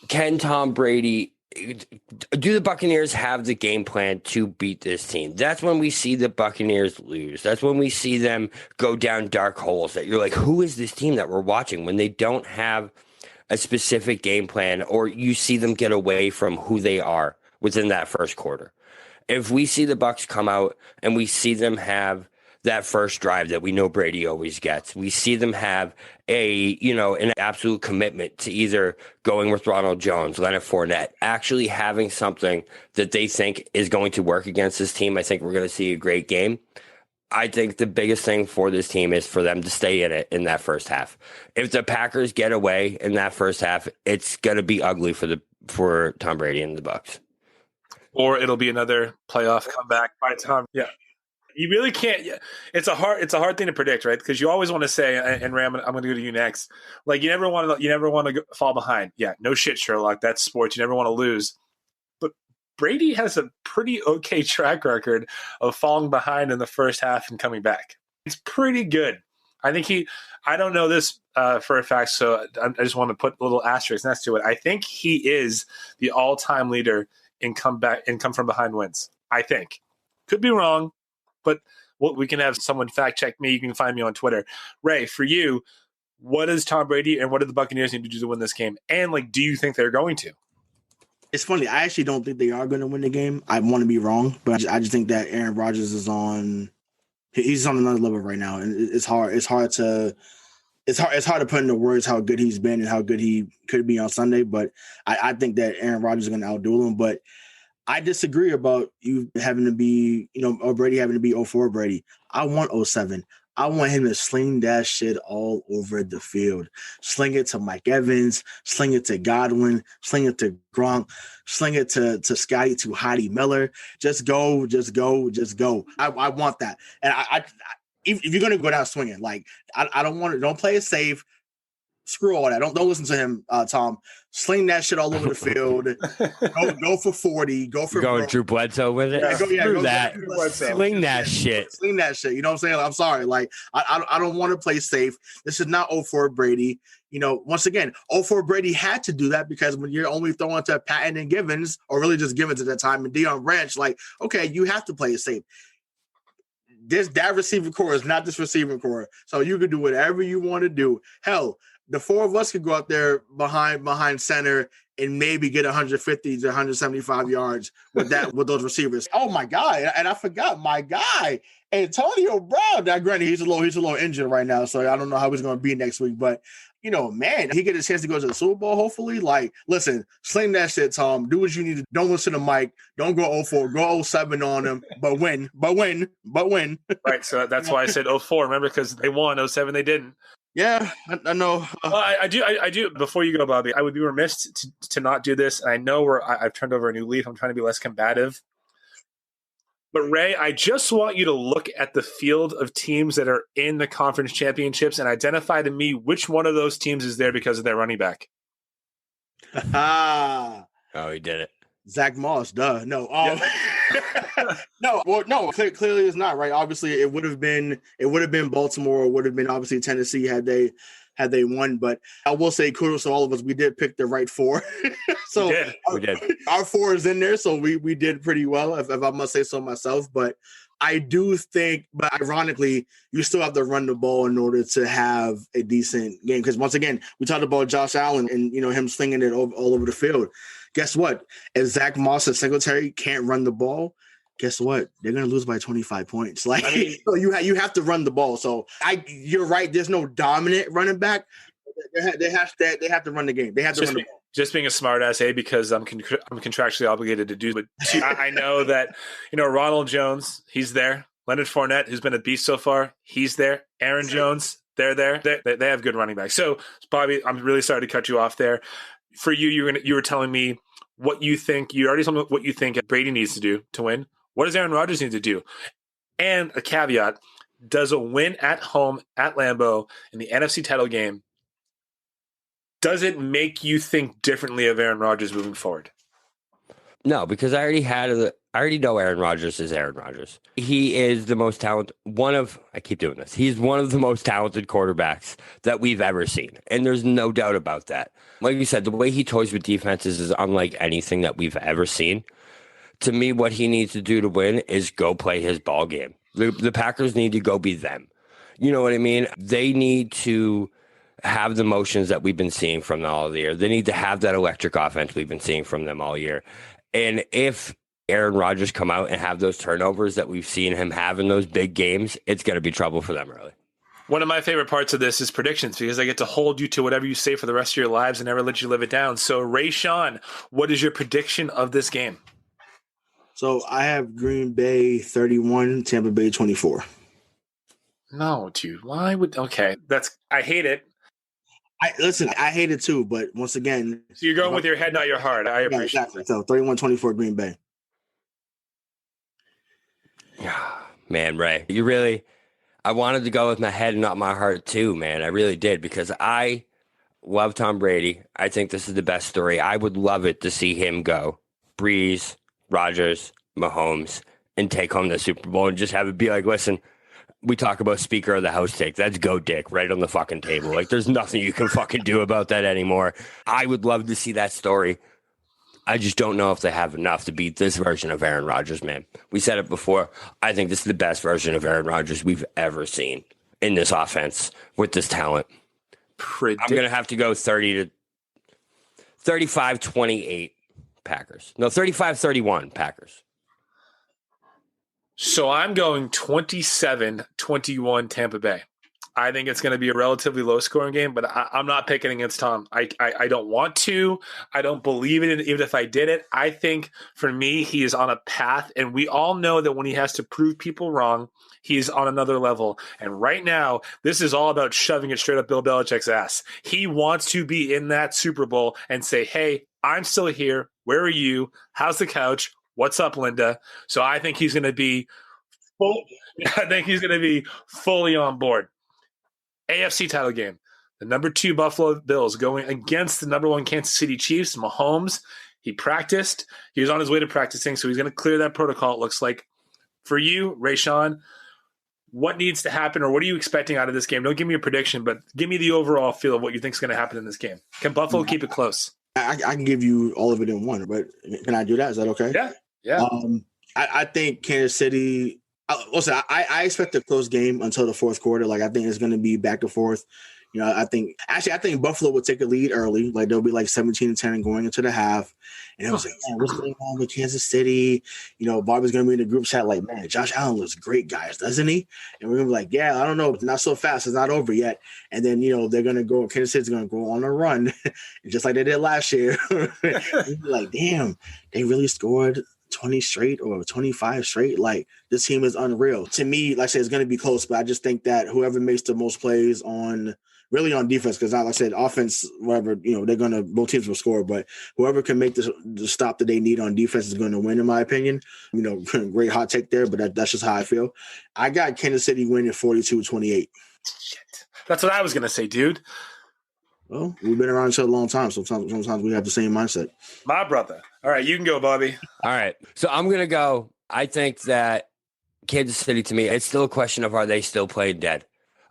can Tom Brady, do the Buccaneers have the game plan to beat this team? That's when we see the Buccaneers lose. That's when we see them go down dark holes that you're like, who is this team that we're watching, when they don't have a specific game plan, or you see them get away from who they are within that first quarter. If we see the Bucs come out and we see them have that first drive that we know Brady always gets, we see them have an absolute commitment to either going with Ronald Jones, Leonard Fournette, actually having something that they think is going to work against this team, I think we're going to see a great game. I think the biggest thing for this team is for them to stay in it in that first half. If the Packers get away in that first half, it's going to be ugly for Tom Brady and the Bucs. Or it'll be another playoff comeback by Tom. Yeah. You really can't. It's a hard thing to predict, right? Because you always want to say, and Ram, I'm going to go to you next. Like you never want to fall behind. Yeah, no shit, Sherlock. That's sports. You never want to lose. But Brady has a pretty okay track record of falling behind in the first half and coming back. It's pretty good. I think I don't know this for a fact, so I just want to put a little asterisk next to it. I think he is the all-time leader in come from behind wins. I think. Could be wrong. But we can have someone fact check me. You can find me on Twitter. Ray, for you, what does Tom Brady and what do the Buccaneers need to do to win this game? And do you think they're going to? It's funny. I actually don't think they are going to win the game. I want to be wrong, but I just think that Aaron Rodgers is he's on another level right now, and it's hard to put into words how good he's been and how good he could be on Sunday. But I think that Aaron Rodgers is going to outduel him. But I disagree about you having to be, or Brady having to be 04 Brady. I want 07. I want him to sling that shit all over the field. Sling it to Mike Evans, sling it to Godwin, sling it to Gronk, sling it to Scotty, to Heidi Miller. Just go, just go, just go. I want that. And if you're going to go down swinging, I don't play it safe. Screw all that. Don't listen to him, Tom. Sling that shit all over the field. Go for 40. Go for going Drew Bledsoe with it. Screw that. Sling that shit. Sling that shit. You know what I'm saying? I'm sorry. I don't want to play safe. This is not 04 Brady. Once again, 04 Brady had to do that because when you're only throwing to Patton and Givens, or really just Givens at that time, and Deion Branch, okay, you have to play it safe. That receiving core is not this receiving core. So you can do whatever you want to do. Hell, the four of us could go out there behind center and maybe get 150 to 175 yards with those receivers. Oh my God. And I forgot my guy, Antonio Brown. Now, granted, he's a little injured right now, so I don't know how he's going to be next week. But man, he get a chance to go to the Super Bowl, hopefully. Listen, sling that shit, Tom. Do what you need to. Don't listen to Mike. Don't go 04. Go 07 on him. But win. Right. So that's why I said 04. Remember, because they won. 07, they didn't. Yeah, I know. Well, I do. Before you go, Bobby, I would be remiss to not do this. And I know I've turned over a new leaf. I'm trying to be less combative. But Ray, I just want you to look at the field of teams that are in the conference championships and identify to me which one of those teams is there because of their running back. Oh, he did it. Zach Moss, duh. No. No. Clearly it's not, right? Obviously, it would have been Baltimore, it would have been obviously Tennessee had they won. But I will say kudos to all of us. We did pick the right four. So we did. Our four is in there, so we did pretty well, if I must say so myself. But I do think, but ironically, you still have to run the ball in order to have a decent game. Because once again, we talked about Josh Allen and him slinging it all over the field. Guess what? If Zach Moss and Singletary can't run the ball, guess what? They're going to lose by 25 points. So you have to run the ball. So you're right. There's no dominant running back. They have to run the game. They have to run the ball. just being a smartass, because I'm contractually obligated to do. But two, I know that Ronald Jones, he's there. Leonard Fournette, who's been a beast so far, he's there. Aaron Jones, they're there. They have good running backs. So Bobby, I'm really sorry to cut you off there. For you, you were telling me what you think. You already told me what you think Brady needs to do to win. What does Aaron Rodgers need to do? And a caveat: does a win at home at Lambeau in the NFC title game, does it make you think differently of Aaron Rodgers moving forward? No, because I already know Aaron Rodgers is Aaron Rodgers. He is the most talented, he's one of the most talented quarterbacks that we've ever seen. And there's no doubt about that. Like you said, the way he toys with defenses is unlike anything that we've ever seen. To me, what he needs to do to win is go play his ball game. The Packers need to go be them. You know what I mean? They need to have the motions that we've been seeing from them all year. They need to have that electric offense we've been seeing from them all year. And if Aaron Rodgers come out and have those turnovers that we've seen him have in those big games, it's going to be trouble for them early. One of my favorite parts of this is predictions, because I get to hold you to whatever you say for the rest of your lives and never let you live it down. So, Rayshawn, what is your prediction of this game? So I have Green Bay 31, Tampa Bay 24. No, dude. Why would? Okay, I hate it. I hate it too, but once again. So you're going with your head, not your heart. I appreciate exactly. It. So 31-24 Green Bay. Man, Ray, I wanted to go with my head and not my heart too, man. I really did, because I love Tom Brady. I think this is the best story. I would love it to see him go Breeze, Rodgers, Mahomes, and take home the Super Bowl and just have it be like, listen, we talk about Speaker of the House take. That's go dick right on the fucking table. Like, there's nothing you can fucking do about that anymore. I would love to see that story. I just don't know if they have enough to beat this version of Aaron Rodgers, man. We said it before. I think this is the best version of Aaron Rodgers we've ever seen in this offense with this talent. I'm going to have to go 35-28 Packers. No, 35-31 Packers. So I'm going 27-21 Tampa Bay. I think it's going to be a relatively low-scoring game, but I'm not picking against Tom. I don't want to. I don't believe it, even if I did it. I think, for me, he is on a path, and we all know that when he has to prove people wrong, he's on another level. And right now, this is all about shoving it straight up Bill Belichick's ass. He wants to be in that Super Bowl and say, hey, I'm still here. Where are you? How's the couch? What's up, Linda? So I think he's going to be fully on board. AFC title game. The number 2 Buffalo Bills going against the number 1 Kansas City Chiefs. Mahomes, he practiced. He was on his way to practicing, so he's going to clear that protocol, it looks like. For you, Rayshawn, what needs to happen, or what are you expecting out of this game? Don't give me a prediction, but give me the overall feel of what you think is going to happen in this game. Can Buffalo keep it close? I can give you all of it in one, but can I do that? Is that okay? Yeah. I think Kansas City. Also, I expect a close game until the fourth quarter. Like, I think it's going to be back and forth. I think Buffalo will take a lead early. Like, they'll be like 17-10 going into the half. And I was like, man, what's going on with Kansas City? Bobby's going to be in the group chat like, man, Josh Allen looks great, guys, doesn't he? And we're going to be like, yeah, I don't know. Not so fast. It's not over yet. And then, they're going to go, Kansas City's going to go on a run, just like they did last year. Like, damn, they really scored 20 straight or 25 straight. Like, this team is unreal. To me, like I said, it's going to be close, but I just think that whoever makes the most plays on defense, because like I said, offense, whatever, both teams will score, but whoever can make the stop that they need on defense is going to win, in my opinion. Great hot take there, but that's just how I feel. I got Kansas City winning 42-28. Shit. That's what I was going to say, dude. Well, we've been around each other a long time. Sometimes we have the same mindset. My brother. All right, you can go, Bobby. All right. So I'm going to go. I think that Kansas City, to me, it's still a question of, are they still playing dead?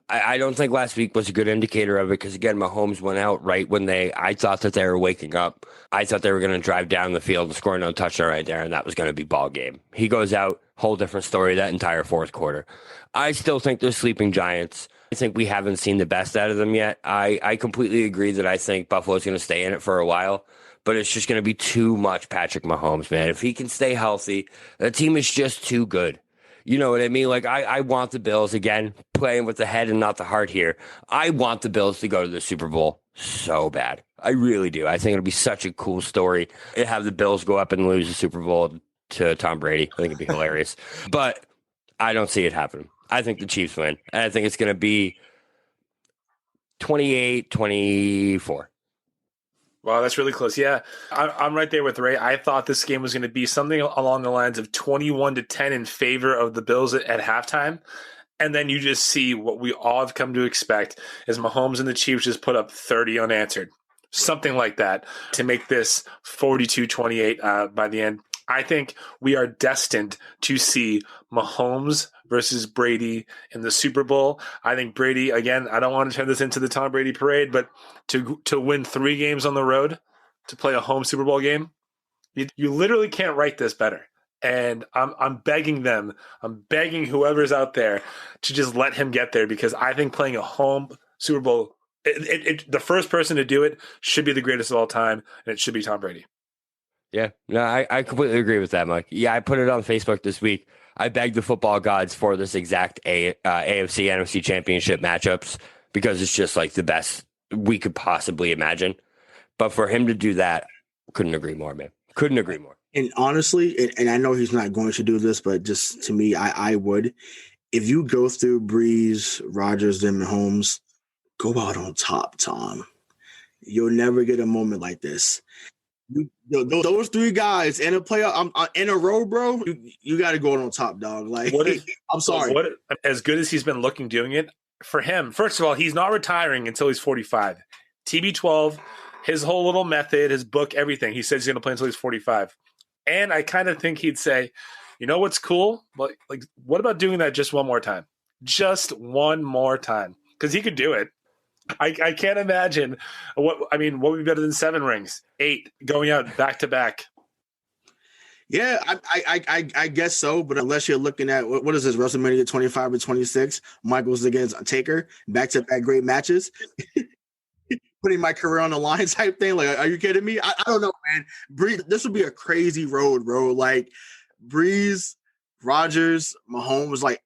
I don't think last week was a good indicator of it, because, again, Mahomes went out right when I thought that they were waking up. I thought they were going to drive down the field and score no touchdown right there, and that was going to be ball game. He goes out, whole different story that entire fourth quarter. I still think they're sleeping giants. I think we haven't seen the best out of them yet. I completely agree that I think Buffalo's going to stay in it for a while, but it's just going to be too much Patrick Mahomes, man. If he can stay healthy, the team is just too good. You know what I mean? Like, I want the Bills, again, playing with the head and not the heart here. I want the Bills to go to the Super Bowl so bad. I really do. I think it'll be such a cool story. Have the Bills go up and lose the Super Bowl to Tom Brady. I think it'd be hilarious. But I don't see it happen. I think the Chiefs win. And I think it's going to be 28-24. Wow, that's really close. Yeah, I'm right there with Ray. I thought this game was going to be something along the lines of 21-10 in favor of the Bills at halftime. And then you just see what we all have come to expect is Mahomes and the Chiefs just put up 30 unanswered. Something like that to make this 42-28 by the end. I think we are destined to see Mahomes versus Brady in the Super Bowl. I think Brady, again, I don't want to turn this into the Tom Brady parade, but to win 3 games on the road, to play a home Super Bowl game, you literally can't write this better. And I'm begging whoever's out there to just let him get there, because I think playing a home Super Bowl, the first person to do it should be the greatest of all time, and it should be Tom Brady. Yeah, no, I completely agree with that, Mike. Yeah, I put it on Facebook this week. I begged the football gods for this exact AFC, NFC championship matchups, because it's just like the best we could possibly imagine. But for him to do that, couldn't agree more, man. Couldn't agree more. And honestly, and I know he's not going to do this, but just to me, I would. If you go through Breeze, Rodgers, and Mahomes, go out on top, Tom. You'll never get a moment like this. Those 3 guys in a playoff in a row, bro. You got to go on top, dog. Like, I'm sorry. As good as he's been looking doing it for him, first of all, he's not retiring until he's 45. TB12, his whole little method, his book, everything. He says he's going to play until he's 45. And I kind of think he'd say, you know what's cool? Like, what about doing that just one more time? Just one more time, because he could do it. I can't imagine what would be better than 7 rings, 8 going out back to back. Yeah, I guess so. But unless you're looking at what is this, WrestleMania 25 or 26, Michaels against Taker, back to back great matches, putting my career on the line type thing. Like, are you kidding me? I don't know, man. This would be a crazy road, bro. Like Breeze, Rodgers, Mahomes. Like,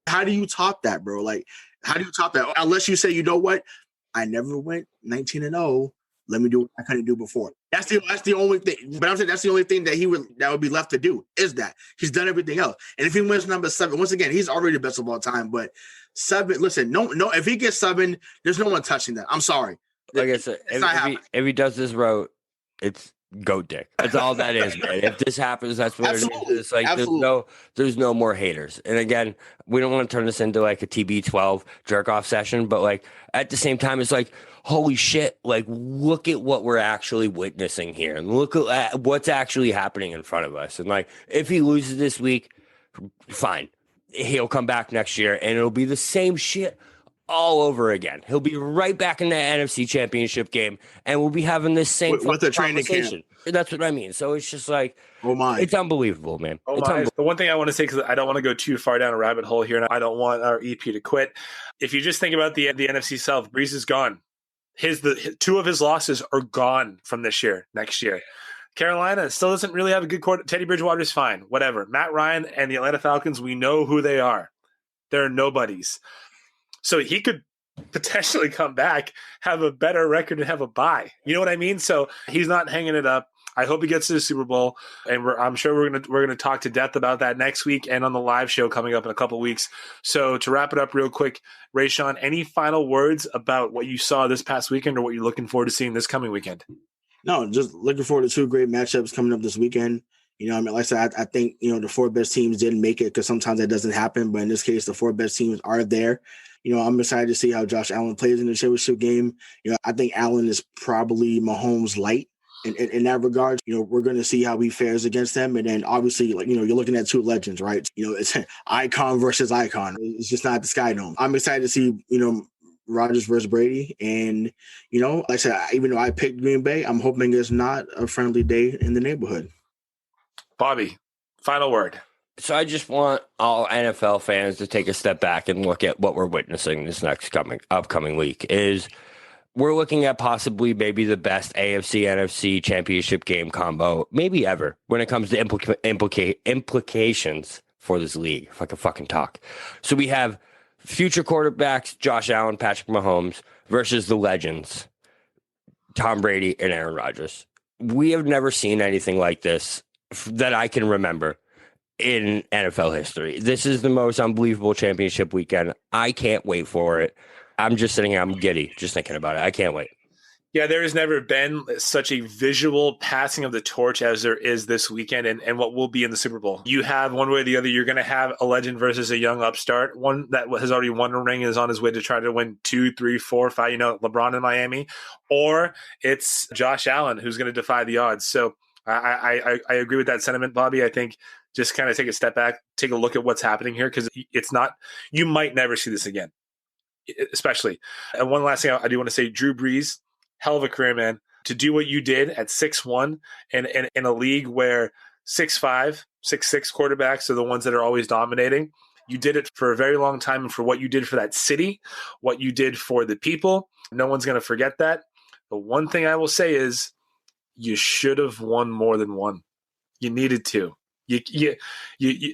how do you top that, bro? Like, how do you top that? Unless you say, you know what? I never went 19-0. Let me do what I couldn't do before. That's the only thing. But I'm saying that's the only thing that would be left to do is that he's done everything else. And if he wins number 7, once again, he's already the best of all time. But 7, listen, no, if he gets 7, there's no one touching that. I'm sorry. Like I said, if he does this route, it's goat dick. That's all that is, man. If this happens, that's what Absolutely. it is. It's like there's no more haters. And again, we don't want to turn this into like a TB12 jerk off session, but like at the same time, it's like, holy shit, like look at what we're actually witnessing here, and look at what's actually happening in front of us. And like, if he loses this week, fine, he'll come back next year, and it'll be the same shit all over again. He'll be right back in the NFC Championship game, and we'll be having this same with a training conversation. camp. That's what I mean. So it's just like, oh my, it's unbelievable, man. Oh my. The one thing I want to say, because I don't want to go too far down a rabbit hole here, and I don't want our EP to quit. If you just think about the NFC South, Breeze is gone. 2 of his losses are gone from this year, next year. Carolina still doesn't really have a good quarter. Teddy Bridgewater's fine, whatever. Matt Ryan and the Atlanta Falcons, we know who they are. They're nobodies. So he could potentially come back, have a better record, and have a bye. You know what I mean? So he's not hanging it up. I hope he gets to the Super Bowl, and I'm sure we're gonna talk to death about that next week and on the live show coming up in a couple weeks. So to wrap it up real quick, Rayshawn, any final words about what you saw this past weekend or what you're looking forward to seeing this coming weekend? No, just looking forward to 2 great matchups coming up this weekend. You know, I mean, like I said, I think, you know, the 4 best teams didn't make it because sometimes that doesn't happen. But in this case, the 4 best teams are there. You know, I'm excited to see how Josh Allen plays in the championship game. You know, I think Allen is probably Mahomes light in that regard. You know, we're going to see how he fares against them. And then obviously, like, you know, you're looking at 2 legends, right? You know, it's icon versus icon. It's just not the Sky Dome. I'm excited to see, you know, Rodgers versus Brady. And, you know, like I said, even though I picked Green Bay, I'm hoping it's not a friendly day in the neighborhood. Bobby, final word. So I just want all NFL fans to take a step back and look at what we're witnessing this upcoming week. Is we're looking at possibly maybe the best AFC NFC championship game combo maybe ever when it comes to implications for this league, if I could fucking talk. So we have future quarterbacks Josh Allen, Patrick Mahomes versus the legends Tom Brady and Aaron Rodgers. We have never seen anything like this that I can remember in NFL history. This is the most unbelievable championship weekend. I can't wait for it. I'm just sitting here. I'm giddy just thinking about it. I can't wait. Yeah, there has never been such a visual passing of the torch as there is this weekend and what will be in the Super Bowl. You have one way or the other, you're going to have a legend versus a young upstart. One that has already won a ring is on his way to try to win 2, 3, 4, 5, LeBron in Miami. Or it's Josh Allen who's going to defy the odds. So I agree with that sentiment, Bobby. I think just kind of take a step back, take a look at what's happening here because it's not – you might never see this again, especially. And one last thing I do want to say, Drew Brees, hell of a career, man. To do what you did at 6'1" and in a league where 6'5", 6'6" quarterbacks are the ones that are always dominating. You did it for a very long time, and for what you did for that city, what you did for the people, no one's going to forget that. But one thing I will say is you should have won more than one. You needed to. You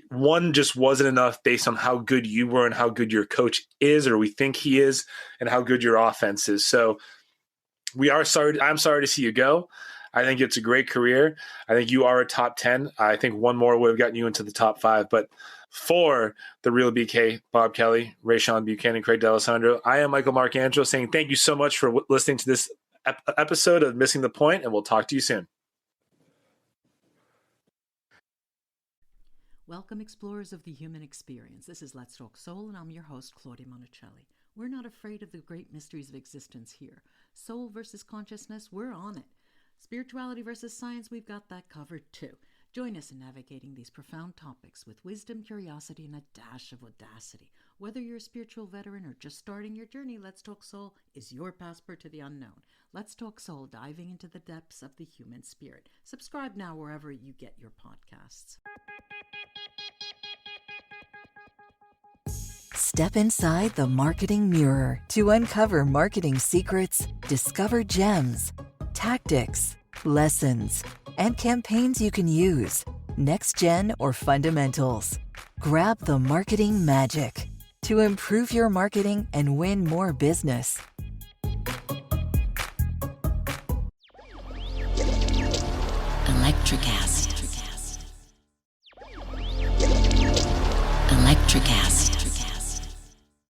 one just wasn't enough based on how good you were and how good your coach is, or we think he is, and how good your offense is. So I'm sorry to see you go. I think it's a great career. I think you are a top 10. I think one more would have gotten you into the top 5. But for the real BK, Bob Kelly, Rayshawn, Buchanan, Craig D'Alessandro, I am Michael Marcangelo saying thank you so much for listening to this episode of Missing the Point, and we'll talk to you soon. Welcome, explorers of the human experience. This is Let's Talk Soul, and I'm your host, Claudia Monticelli. We're not afraid of the great mysteries of existence here. Soul versus consciousness, we're on it. Spirituality versus science, we've got that covered too. Join us in navigating these profound topics with wisdom, curiosity, and a dash of audacity. Whether you're a spiritual veteran or just starting your journey, Let's Talk Soul is your passport to the unknown. Let's Talk Soul, diving into the depths of the human spirit. Subscribe now wherever you get your podcasts. Step inside the marketing mirror to uncover marketing secrets, discover gems, tactics, lessons, and campaigns you can use, next gen or fundamentals. Grab the marketing magic to improve your marketing and win more business. Electricast. Electricast.